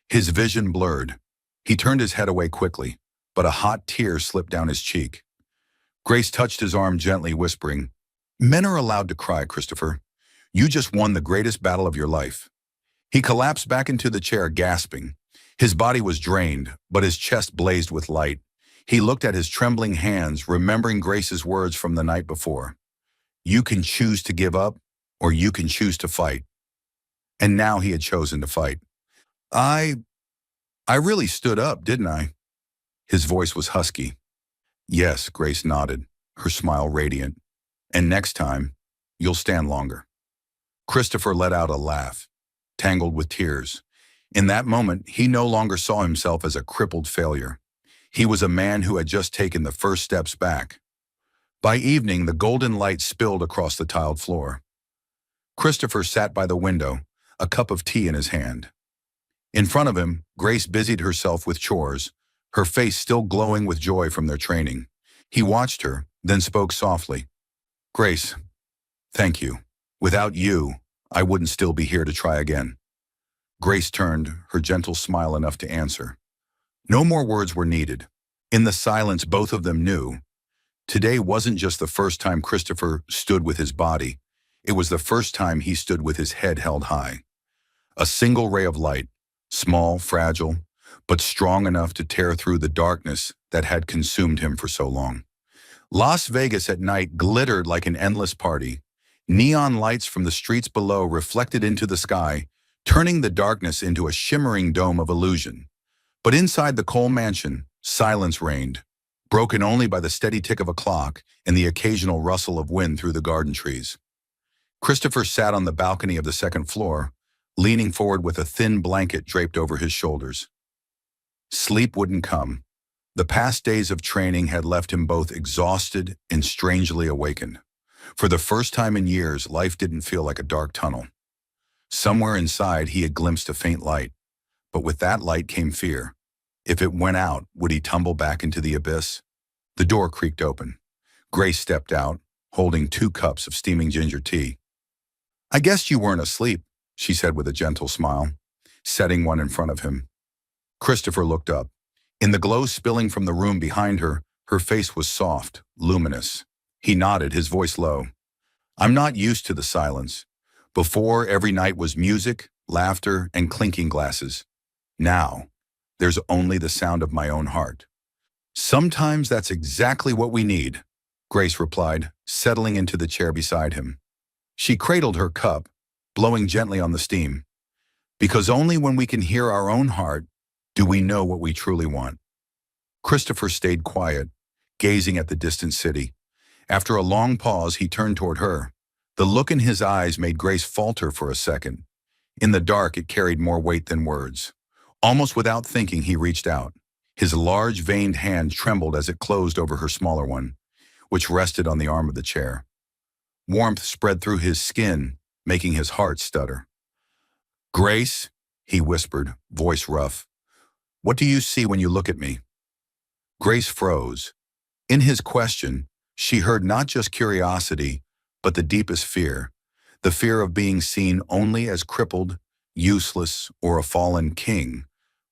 His vision blurred. He turned his head away quickly, but a hot tear slipped down his cheek. Grace touched his arm gently, whispering, Men are allowed to cry, Christopher. You just won the greatest battle of your life. He collapsed back into the chair, gasping. His body was drained, but his chest blazed with light. He looked at his trembling hands, remembering Grace's words from the night before. You can choose to give up, or you can choose to fight. And now he had chosen to fight. I really stood up, didn't I? His voice was husky. Yes, Grace nodded, her smile radiant. And next time, you'll stand longer. Christopher let out a laugh, tangled with tears. In that moment, he no longer saw himself as a crippled failure. He was a man who had just taken the first steps back. By evening, the golden light spilled across the tiled floor. Christopher sat by the window, a cup of tea in his hand. In front of him, Grace busied herself with chores, her face still glowing with joy from their training. He watched her, then spoke softly. Grace, thank you. Without you, I wouldn't still be here to try again. Grace turned, her gentle smile enough to answer. No more words were needed. In the silence, both of them knew. Today wasn't just the first time Christopher stood with his body. It was the first time he stood with his head held high. A single ray of light, small, fragile, but strong enough to tear through the darkness that had consumed him for so long. Las Vegas at night glittered like an endless party. Neon lights from the streets below reflected into the sky, turning the darkness into a shimmering dome of illusion. But inside the Cole mansion, silence reigned, broken only by the steady tick of a clock and the occasional rustle of wind through the garden trees. Christopher sat on the balcony of the second floor, leaning forward with a thin blanket draped over his shoulders. Sleep wouldn't come. The past days of training had left him both exhausted and strangely awakened. For the first time in years, life didn't feel like a dark tunnel. Somewhere inside, he had glimpsed a faint light, but with that light came fear. If it went out, would he tumble back into the abyss? The door creaked open. Grace stepped out, holding 2 cups of steaming ginger tea. I guessed you weren't asleep, she said with a gentle smile, setting one in front of him. Christopher looked up. In the glow spilling from the room behind her, her face was soft, luminous. He nodded, his voice low. I'm not used to the silence. Before, every night was music, laughter, and clinking glasses. Now, there's only the sound of my own heart. Sometimes that's exactly what we need, Grace replied, settling into the chair beside him. She cradled her cup, blowing gently on the steam. Because only when we can hear our own heart do we know what we truly want. Christopher stayed quiet, gazing at the distant city. After a long pause, he turned toward her. The look in his eyes made Grace falter for a second. In the dark, it carried more weight than words. Almost without thinking, he reached out. His large, veined hand trembled as it closed over her smaller one, which rested on the arm of the chair. Warmth spread through his skin, making his heart stutter. Grace, he whispered, voice rough. What do you see when you look at me? Grace froze. In his question, she heard not just curiosity, but the deepest fear, the fear of being seen only as crippled, useless, or a fallen king,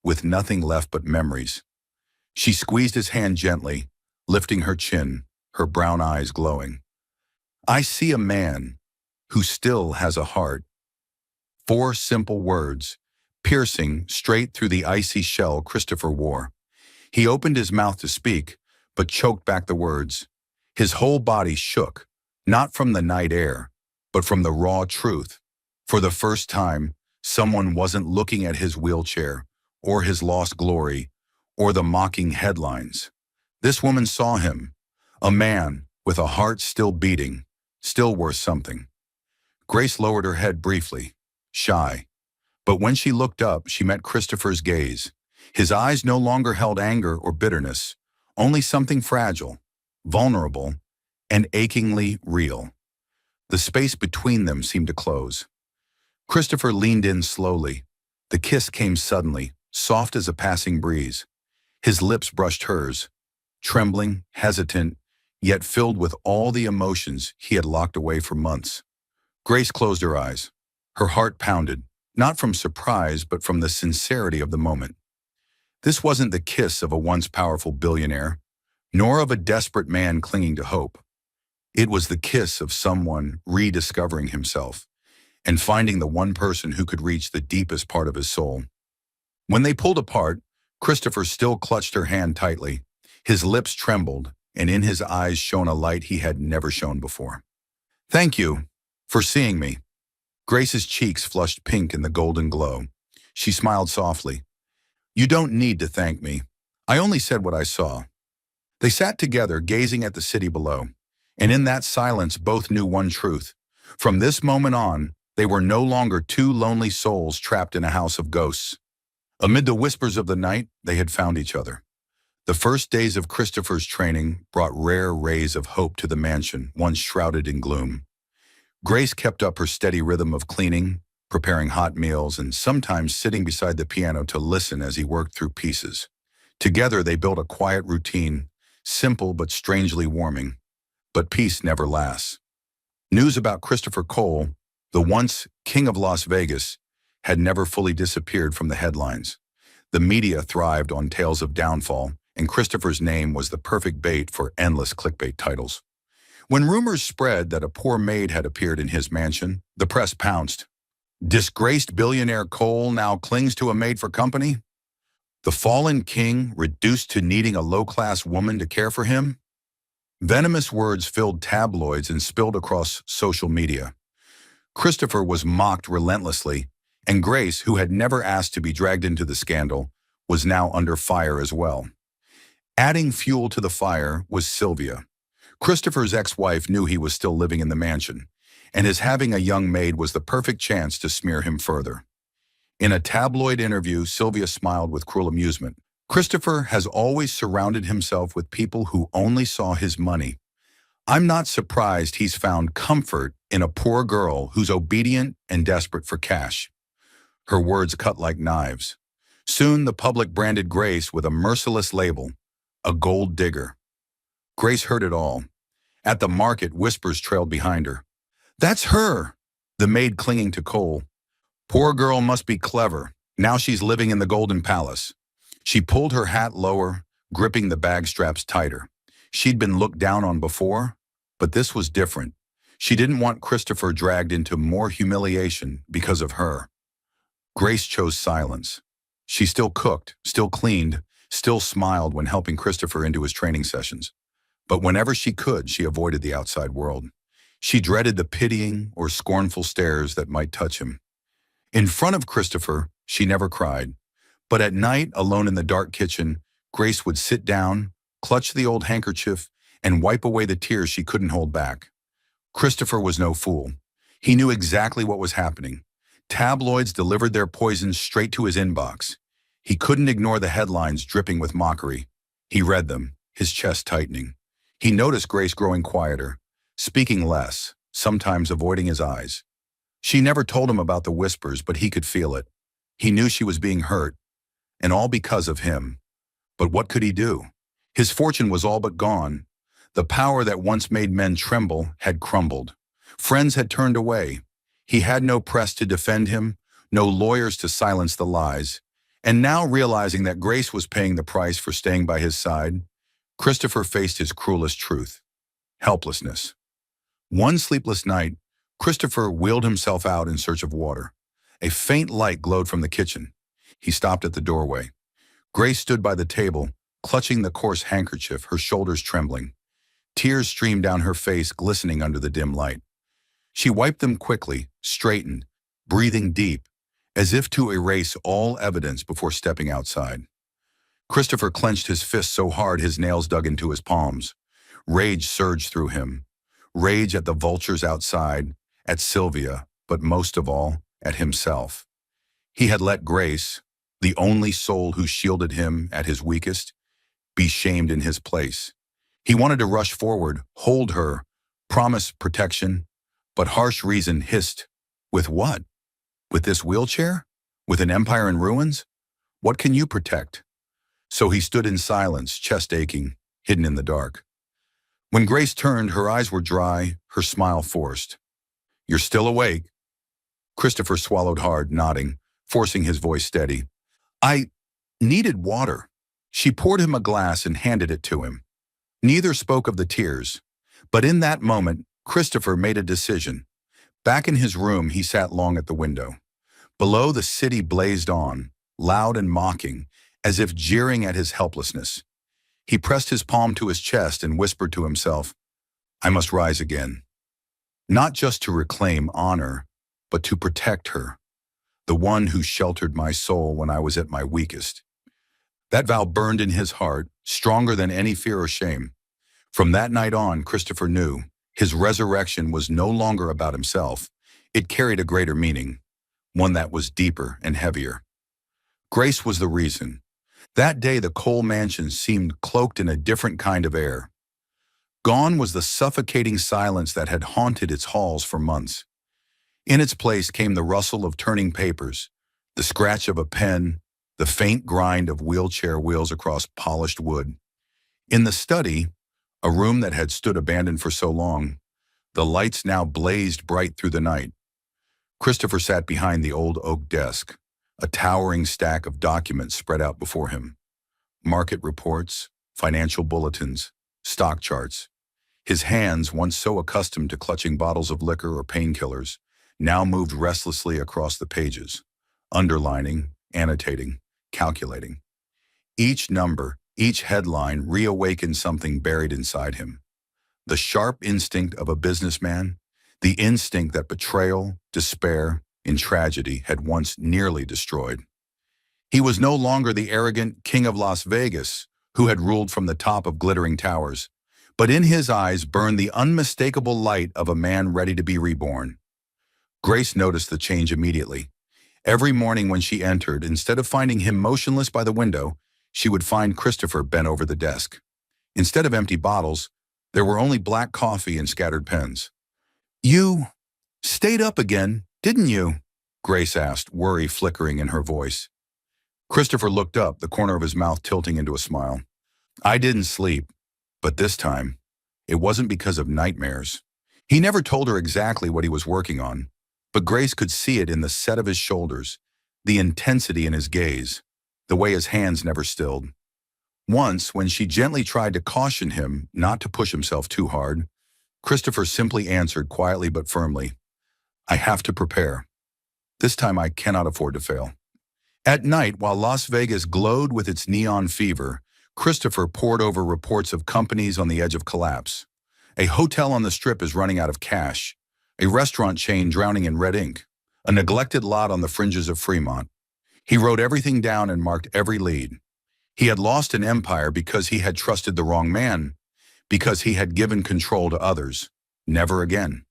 with nothing left but memories. She squeezed his hand gently, lifting her chin, her brown eyes glowing. I see a man who still has a heart. 4 simple words, piercing straight through the icy shell Christopher wore. He opened his mouth to speak, but choked back the words. His whole body shook, not from the night air, but from the raw truth. For the first time, someone wasn't looking at his wheelchair, or his lost glory, or the mocking headlines. This woman saw him, a man with a heart still beating, still worth something. Grace lowered her head briefly, shy. But when she looked up, she met Christopher's gaze. His eyes no longer held anger or bitterness, only something fragile, vulnerable, and achingly real. The space between them seemed to close. Christopher leaned in slowly. The kiss came suddenly, soft as a passing breeze. His lips brushed hers, trembling, hesitant, yet filled with all the emotions he had locked away for months. Grace closed her eyes. Her heart pounded, not from surprise, but from the sincerity of the moment. This wasn't the kiss of a once powerful billionaire, nor of a desperate man clinging to hope. It was the kiss of someone rediscovering himself and finding the one person who could reach the deepest part of his soul. When they pulled apart, Christopher still clutched her hand tightly. His lips trembled, and in his eyes shone a light he had never shown before. "Thank you for seeing me." Grace's cheeks flushed pink in the golden glow. She smiled softly. "You don't need to thank me. I only said what I saw." They sat together, gazing at the city below. And in that silence, both knew one truth. From this moment on, they were no longer two lonely souls trapped in a house of ghosts. Amid the whispers of the night, they had found each other. The first days of Christopher's training brought rare rays of hope to the mansion, once shrouded in gloom. Grace kept up her steady rhythm of cleaning, preparing hot meals, and sometimes sitting beside the piano to listen as he worked through pieces. Together, they built a quiet routine, simple but strangely warming. But peace never lasts. News about Christopher Cole, the once king of Las Vegas, had never fully disappeared from the headlines. The media thrived on tales of downfall, and Christopher's name was the perfect bait for endless clickbait titles. When rumors spread that a poor maid had appeared in his mansion, the press pounced. Disgraced billionaire Cole now clings to a maid for company? The fallen king reduced to needing a low-class woman to care for him? Venomous words filled tabloids and spilled across social media. Christopher was mocked relentlessly, and Grace, who had never asked to be dragged into the scandal, was now under fire as well. Adding fuel to the fire was Sylvia. Christopher's ex-wife knew he was still living in the mansion, and his having a young maid was the perfect chance to smear him further. In a tabloid interview, Sylvia smiled with cruel amusement. "Christopher has always surrounded himself with people who only saw his money. I'm not surprised he's found comfort in a poor girl who's obedient and desperate for cash." Her words cut like knives. Soon the public branded Grace with a merciless label, a gold digger. Grace heard it all. At the market, whispers trailed behind her. "That's her!" The maid clinging to Cole. "Poor girl must be clever. Now she's living in the Golden Palace." She pulled her hat lower, gripping the bag straps tighter. She'd been looked down on before, but this was different. She didn't want Christopher dragged into more humiliation because of her. Grace chose silence. She still cooked, still cleaned, still smiled when helping Christopher into his training sessions. But whenever she could, she avoided the outside world. She dreaded the pitying or scornful stares that might touch him. In front of Christopher, she never cried. But at night, alone in the dark kitchen, Grace would sit down, clutch the old handkerchief, and wipe away the tears she couldn't hold back. Christopher was no fool. He knew exactly what was happening. Tabloids delivered their poison straight to his inbox. He couldn't ignore the headlines dripping with mockery. He read them, his chest tightening. He noticed Grace growing quieter, speaking less, sometimes avoiding his eyes. She never told him about the whispers, but he could feel it. He knew she was being hurt, and all because of him. But what could he do? His fortune was all but gone. The power that once made men tremble had crumbled. Friends had turned away. He had no press to defend him, no lawyers to silence the lies. And now, realizing that Grace was paying the price for staying by his side, Christopher faced his cruelest truth: helplessness. One sleepless night, Christopher wheeled himself out in search of water. A faint light glowed from the kitchen. He stopped at the doorway. Grace stood by the table, clutching the coarse handkerchief, her shoulders trembling. Tears streamed down her face, glistening under the dim light. She wiped them quickly, straightened, breathing deep, as if to erase all evidence before stepping outside. Christopher clenched his fist so hard his nails dug into his palms. Rage surged through him. Rage at the vultures outside, at Sylvia, but most of all, at himself. He had let Grace, the only soul who shielded him at his weakest, be shamed in his place. He wanted to rush forward, hold her, promise protection, but harsh reason hissed, with what? With this wheelchair? With an empire in ruins? What can you protect? So he stood in silence, chest aching, hidden in the dark. When Grace turned, her eyes were dry, her smile forced. You're still awake? Christopher swallowed hard, nodding, forcing his voice steady. I needed water. She poured him a glass and handed it to him. Neither spoke of the tears. But in that moment, Christopher made a decision. Back in his room, he sat long at the window. Below, the city blazed on, loud and mocking, as if jeering at his helplessness. He pressed his palm to his chest and whispered to himself, I must rise again. Not just to reclaim honor, but to protect her, the one who sheltered my soul when I was at my weakest. That vow burned in his heart, stronger than any fear or shame. From that night on, Christopher knew his resurrection was no longer about himself. It carried a greater meaning, one that was deeper and heavier. Grace was the reason. That day, the Cole mansion seemed cloaked in a different kind of air. Gone was the suffocating silence that had haunted its halls for months. In its place came the rustle of turning papers, the scratch of a pen, the faint grind of wheelchair wheels across polished wood. In the study, a room that had stood abandoned for so long, the lights now blazed bright through the night. Christopher sat behind the old oak desk, a towering stack of documents spread out before him. Market reports, financial bulletins, stock charts. His hands, once so accustomed to clutching bottles of liquor or painkillers, now moved restlessly across the pages, underlining, annotating, calculating. Each number, each headline reawakened something buried inside him. The sharp instinct of a businessman, the instinct that betrayal, despair, and tragedy had once nearly destroyed. He was no longer the arrogant king of Las Vegas who had ruled from the top of glittering towers, but in his eyes burned the unmistakable light of a man ready to be reborn. Grace noticed the change immediately. Every morning when she entered, instead of finding him motionless by the window, she would find Christopher bent over the desk. Instead of empty bottles, there were only black coffee and scattered pens. You stayed up again, didn't you? Grace asked, worry flickering in her voice. Christopher looked up, the corner of his mouth tilting into a smile. I didn't sleep, but this time, it wasn't because of nightmares. He never told her exactly what he was working on, but Grace could see it in the set of his shoulders, the intensity in his gaze, the way his hands never stilled. Once, when she gently tried to caution him not to push himself too hard, Christopher simply answered quietly but firmly, I have to prepare. This time I cannot afford to fail. At night, while Las Vegas glowed with its neon fever, Christopher pored over reports of companies on the edge of collapse. A hotel on the Strip is running out of cash, a restaurant chain drowning in red ink, a neglected lot on the fringes of Fremont. He wrote everything down and marked every lead. He had lost an empire because he had trusted the wrong man, because he had given control to others. Never again.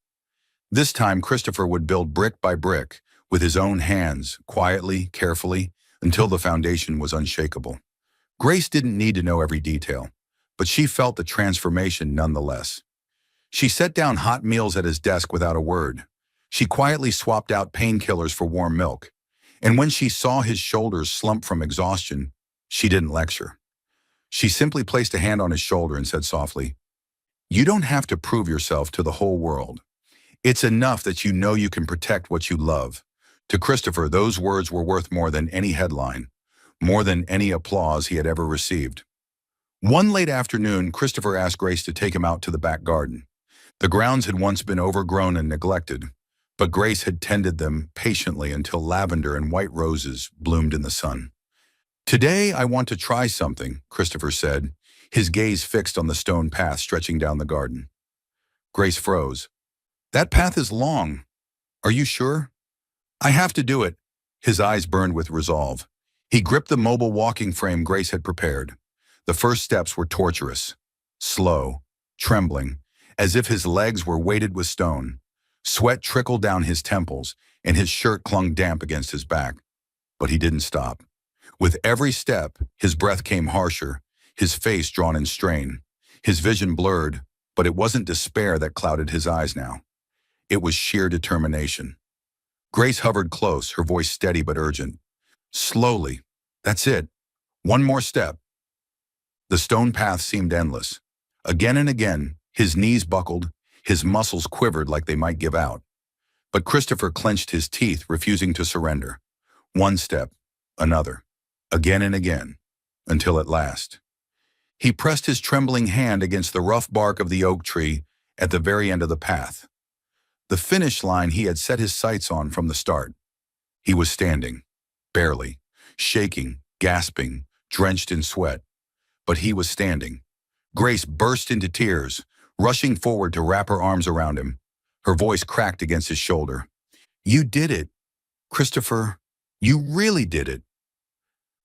This time, Christopher would build brick by brick, with his own hands, quietly, carefully, until the foundation was unshakable. Grace didn't need to know every detail, but she felt the transformation nonetheless. She set down hot meals at his desk without a word. She quietly swapped out painkillers for warm milk. And when she saw his shoulders slump from exhaustion, she didn't lecture. She simply placed a hand on his shoulder and said softly, You don't have to prove yourself to the whole world. It's enough that you know you can protect what you love. To Christopher, those words were worth more than any headline, more than any applause he had ever received. One late afternoon, Christopher asked Grace to take him out to the back garden. The grounds had once been overgrown and neglected, but Grace had tended them patiently until lavender and white roses bloomed in the sun. Today, I want to try something, Christopher said, his gaze fixed on the stone path stretching down the garden. Grace froze. That path is long. Are you sure? I have to do it. His eyes burned with resolve. He gripped the mobile walking frame Grace had prepared. The first steps were torturous, slow, trembling, as if his legs were weighted with stone. Sweat trickled down his temples, and his shirt clung damp against his back. But he didn't stop. With every step, his breath came harsher, his face drawn in strain. His vision blurred, but it wasn't despair that clouded his eyes now. It was sheer determination. Grace hovered close, her voice steady but urgent. Slowly. That's it. One more step. The stone path seemed endless. Again and again, his knees buckled, his muscles quivered like they might give out. But Christopher clenched his teeth, refusing to surrender. One step, another, again and again, until at last. He pressed his trembling hand against the rough bark of the oak tree at the very end of the path. The finish line he had set his sights on from the start. He was standing, barely, shaking, gasping, drenched in sweat. But he was standing. Grace burst into tears, rushing forward to wrap her arms around him. Her voice cracked against his shoulder. You did it, Christopher. You really did it.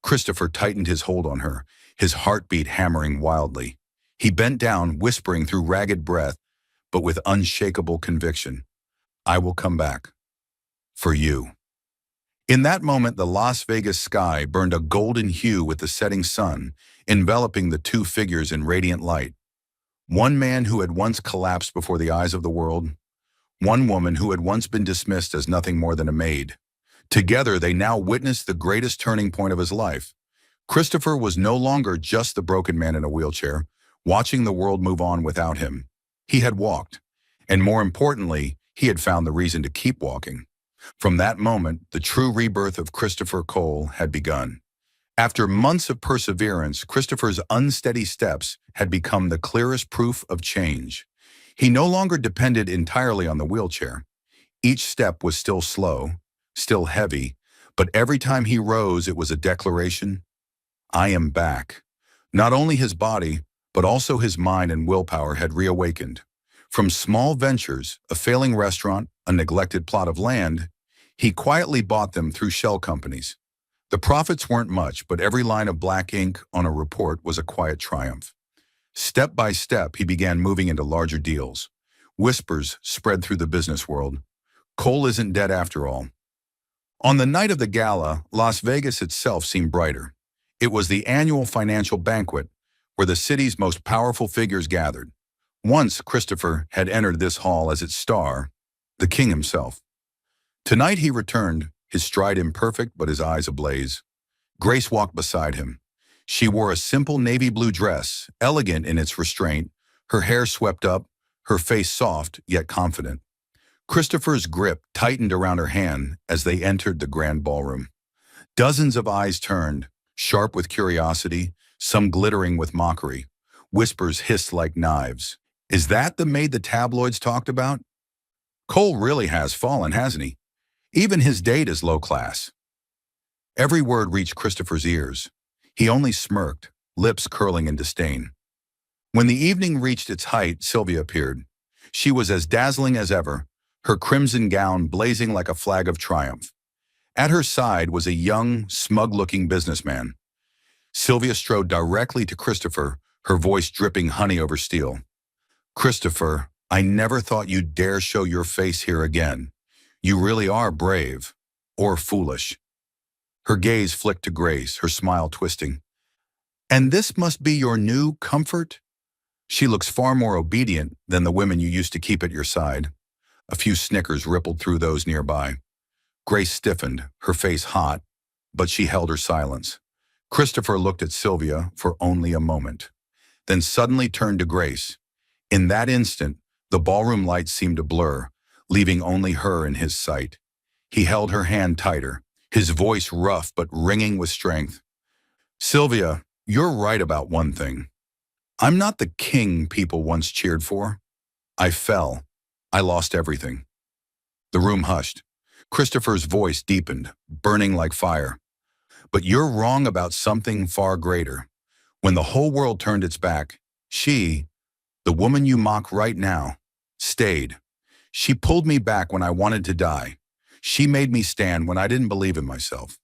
Christopher tightened his hold on her, his heartbeat hammering wildly. He bent down, whispering through ragged breath, but with unshakable conviction. I will come back. For you. In that moment, the Las Vegas sky burned a golden hue with the setting sun, enveloping the two figures in radiant light. One man who had once collapsed before the eyes of the world, one woman who had once been dismissed as nothing more than a maid. Together, they now witnessed the greatest turning point of his life. Christopher was no longer just the broken man in a wheelchair, watching the world move on without him. He had walked, and more importantly, he had found the reason to keep walking. From that moment, the true rebirth of Christopher Cole had begun. After months of perseverance, Christopher's unsteady steps had become the clearest proof of change. He no longer depended entirely on the wheelchair. Each step was still slow, still heavy, but every time he rose, it was a declaration. I am back. Not only his body, but also his mind and willpower had reawakened. From small ventures, a failing restaurant, a neglected plot of land, he quietly bought them through shell companies. The profits weren't much, but every line of black ink on a report was a quiet triumph. Step by step, he began moving into larger deals. Whispers spread through the business world. Cole isn't dead after all. On the night of the gala, Las Vegas itself seemed brighter. It was the annual financial banquet, where the city's most powerful figures gathered. Once Christopher had entered this hall as its star, the king himself. Tonight he returned, his stride imperfect but his eyes ablaze. Grace walked beside him. She wore a simple navy blue dress, elegant in its restraint, her hair swept up, her face soft yet confident. Christopher's grip tightened around her hand as they entered the grand ballroom. Dozens of eyes turned, sharp with curiosity, some glittering with mockery. Whispers hissed like knives. Is that the maid the tabloids talked about? Cole really has fallen, hasn't he? Even his date is low class. Every word reached Christopher's ears. He only smirked, lips curling in disdain. When the evening reached its height, Sylvia appeared. She was as dazzling as ever, her crimson gown blazing like a flag of triumph. At her side was a young, smug-looking businessman. Sylvia strode directly to Christopher, her voice dripping honey over steel. Christopher, I never thought you'd dare show your face here again. You really are brave. Or foolish. Her gaze flicked to Grace, her smile twisting. And this must be your new comfort? She looks far more obedient than the women you used to keep at your side. A few snickers rippled through those nearby. Grace stiffened, her face hot, but she held her silence. Christopher looked at Sylvia for only a moment, then suddenly turned to Grace. In that instant, the ballroom lights seemed to blur, leaving only her in his sight. He held her hand tighter, his voice rough but ringing with strength. Sylvia, you're right about one thing. I'm not the king people once cheered for. I fell. I lost everything. The room hushed. Christopher's voice deepened, burning like fire. But you're wrong about something far greater. When the whole world turned its back, she, the woman you mock right now, stayed. She pulled me back when I wanted to die. She made me stand when I didn't believe in myself.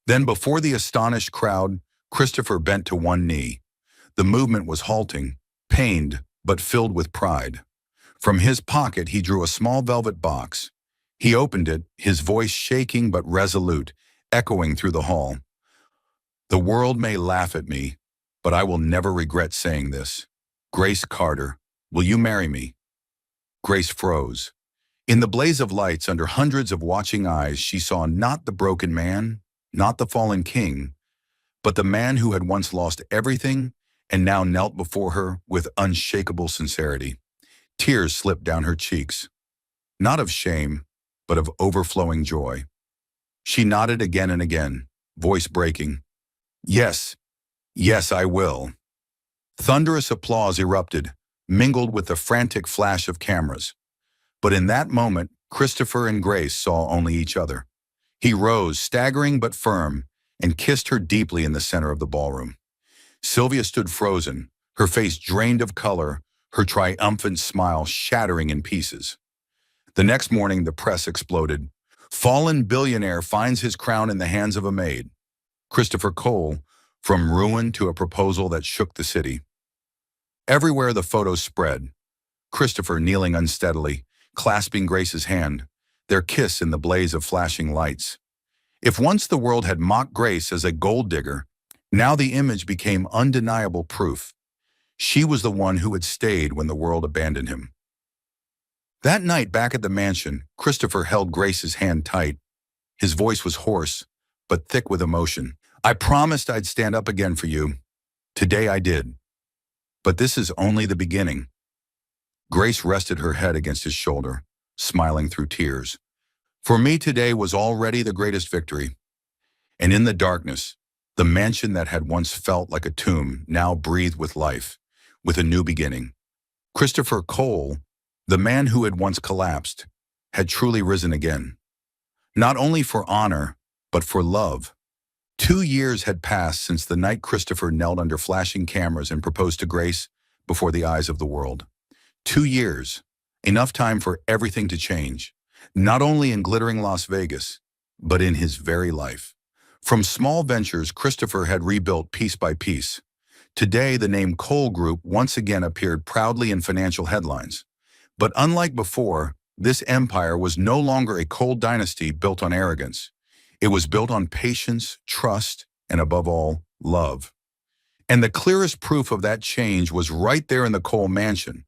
Then before the astonished crowd, Christopher bent to one knee. The movement was halting, pained, but filled with pride. From his pocket, he drew a small velvet box. He opened it, his voice shaking but resolute, echoing through the hall. The world may laugh at me, but I will never regret saying this. Grace Carter, will you marry me? Grace froze. In the blaze of lights, under hundreds of watching eyes, she saw not the broken man, not the fallen king, but the man who had once lost everything and now knelt before her with unshakable sincerity. Tears slipped down her cheeks, not of shame, but of overflowing joy. She nodded again and again, voice breaking. Yes, yes, I will. Thunderous applause erupted, mingled with the frantic flash of cameras. But in that moment, Christopher and Grace saw only each other. He rose, staggering but firm, and kissed her deeply in the center of the ballroom. Sylvia stood frozen, her face drained of color, her triumphant smile shattering in pieces. The next morning, the press exploded. Fallen billionaire finds his crown in the hands of a maid. Christopher Cole, from ruin to a proposal that shook the city. Everywhere the photos spread. Christopher kneeling unsteadily, clasping Grace's hand, their kiss in the blaze of flashing lights. If once the world had mocked Grace as a gold digger, now the image became undeniable proof. She was the one who had stayed when the world abandoned him. That night back at the mansion, Christopher held Grace's hand tight. His voice was hoarse, but thick with emotion. I promised I'd stand up again for you. Today I did. But this is only the beginning. Grace rested her head against his shoulder, smiling through tears. For me today was already the greatest victory. And in the darkness, the mansion that had once felt like a tomb now breathed with life, with a new beginning. Christopher Cole, the man who had once collapsed, had truly risen again. Not only for honor, but for love. 2 years had passed since the night Christopher knelt under flashing cameras and proposed to Grace before the eyes of the world. 2 years, enough time for everything to change, not only in glittering Las Vegas, but in his very life. From small ventures, Christopher had rebuilt piece by piece. Today, the name Cole Group once again appeared proudly in financial headlines. But unlike before, this empire was no longer a cold dynasty built on arrogance. It was built on patience, trust, and above all, love. And the clearest proof of that change was right there in the Cole mansion,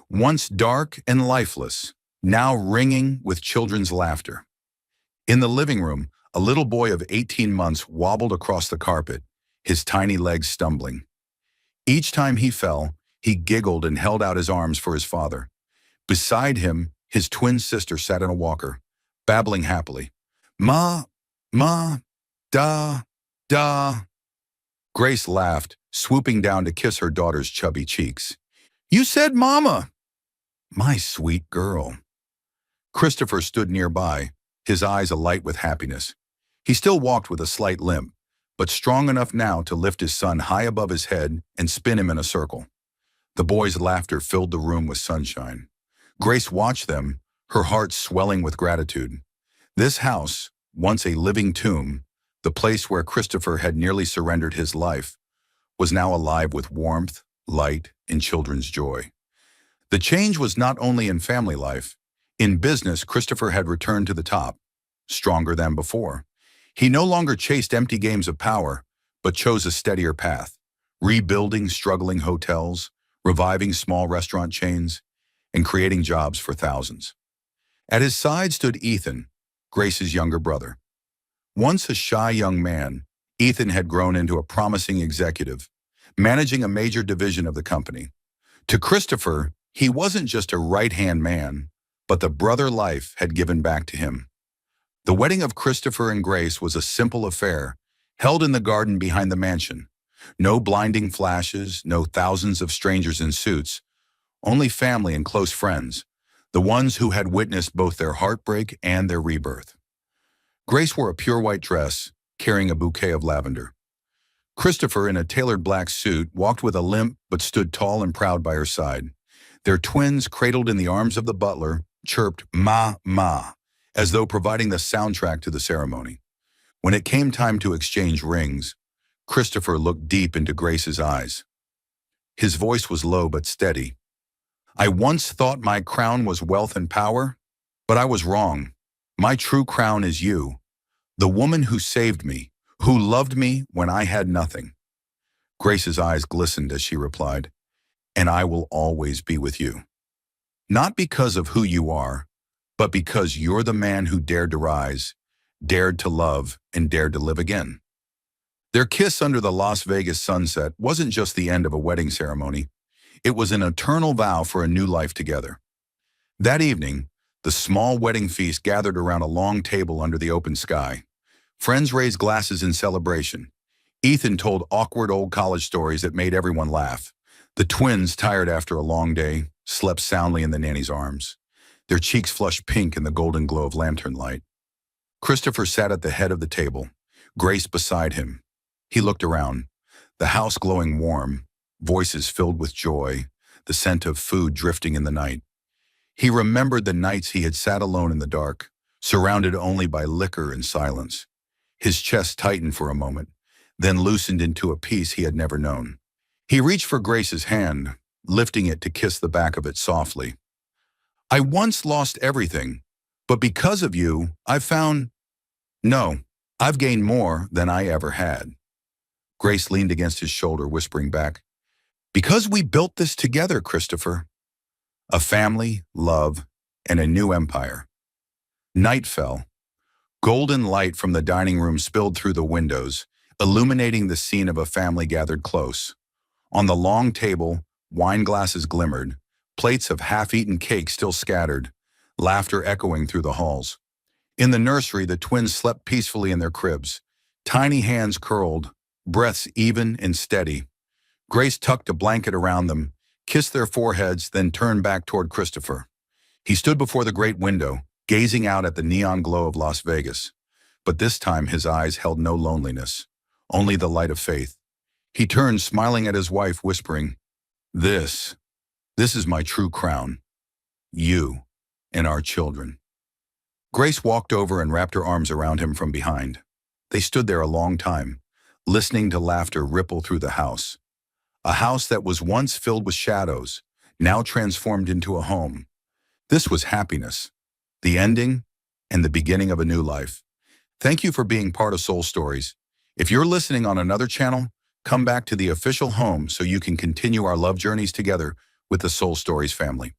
once dark and lifeless, now ringing with children's laughter. In the living room, a little boy of 18 months wobbled across the carpet, his tiny legs stumbling. Each time he fell, he giggled and held out his arms for his father. Beside him, his twin sister sat in a walker, babbling happily. Ma, ma, da, da. Grace laughed, swooping down to kiss her daughter's chubby cheeks. You said mama. My sweet girl. Christopher stood nearby, his eyes alight with happiness. He still walked with a slight limp, but strong enough now to lift his son high above his head and spin him in a circle. The boys' laughter filled the room with sunshine. Grace watched them, her heart swelling with gratitude. This house, once a living tomb, the place where Christopher had nearly surrendered his life, was now alive with warmth, light, and children's joy. The change was not only in family life. In business, Christopher had returned to the top, stronger than before. He no longer chased empty games of power, but chose a steadier path, rebuilding struggling hotels, reviving small restaurant chains, and creating jobs for thousands. At his side stood Ethan, Grace's younger brother. Once a shy young man, Ethan had grown into a promising executive, managing a major division of the company. To Christopher, he wasn't just a right-hand man, but the brother life had given back to him. The wedding of Christopher and Grace was a simple affair, held in the garden behind the mansion. No blinding flashes, no thousands of strangers in suits, only family and close friends, the ones who had witnessed both their heartbreak and their rebirth. Grace wore a pure white dress, carrying a bouquet of lavender. Christopher, in a tailored black suit, walked with a limp but stood tall and proud by her side. Their twins, cradled in the arms of the butler, chirped "Ma, ma," as though providing the soundtrack to the ceremony. When it came time to exchange rings, Christopher looked deep into Grace's eyes. His voice was low but steady. I once thought my crown was wealth and power, but I was wrong. My true crown is you, the woman who saved me, who loved me when I had nothing. Grace's eyes glistened as she replied, and I will always be with you. Not because of who you are, but because you're the man who dared to rise, dared to love, and dared to live again. Their kiss under the Las Vegas sunset wasn't just the end of a wedding ceremony. It was an eternal vow for a new life together. That evening, the small wedding feast gathered around a long table under the open sky. Friends raised glasses in celebration. Ethan told awkward old college stories that made everyone laugh. The twins, tired after a long day, slept soundly in the nanny's arms. Their cheeks flushed pink in the golden glow of lantern light. Christopher sat at the head of the table, Grace beside him. He looked around, the house glowing warm, voices filled with joy, the scent of food drifting in the night. He remembered the nights he had sat alone in the dark, surrounded only by liquor and silence. His chest tightened for a moment, then loosened into a peace he had never known. He reached for Grace's hand, lifting it to kiss the back of it softly. I once lost everything, but because of you, I've found... No, I've gained more than I ever had. Grace leaned against his shoulder, whispering back, because we built this together, Christopher. A family, love, and a new empire. Night fell. Golden light from the dining room spilled through the windows, illuminating the scene of a family gathered close. On the long table, wine glasses glimmered, plates of half-eaten cake still scattered, laughter echoing through the halls. In the nursery, the twins slept peacefully in their cribs, tiny hands curled, breaths even and steady. Grace tucked a blanket around them, kissed their foreheads, then turned back toward Christopher. He stood before the great window, gazing out at the neon glow of Las Vegas. But this time his eyes held no loneliness, only the light of faith. He turned, smiling at his wife, whispering, This is my true crown. You and our children. Grace walked over and wrapped her arms around him from behind. They stood there a long time, listening to laughter ripple through the house. A house that was once filled with shadows, now transformed into a home. This was happiness, the ending and the beginning of a new life. Thank you for being part of Soul Stories. If you're listening on another channel, come back to the official home so you can continue our love journeys together with the Soul Stories family.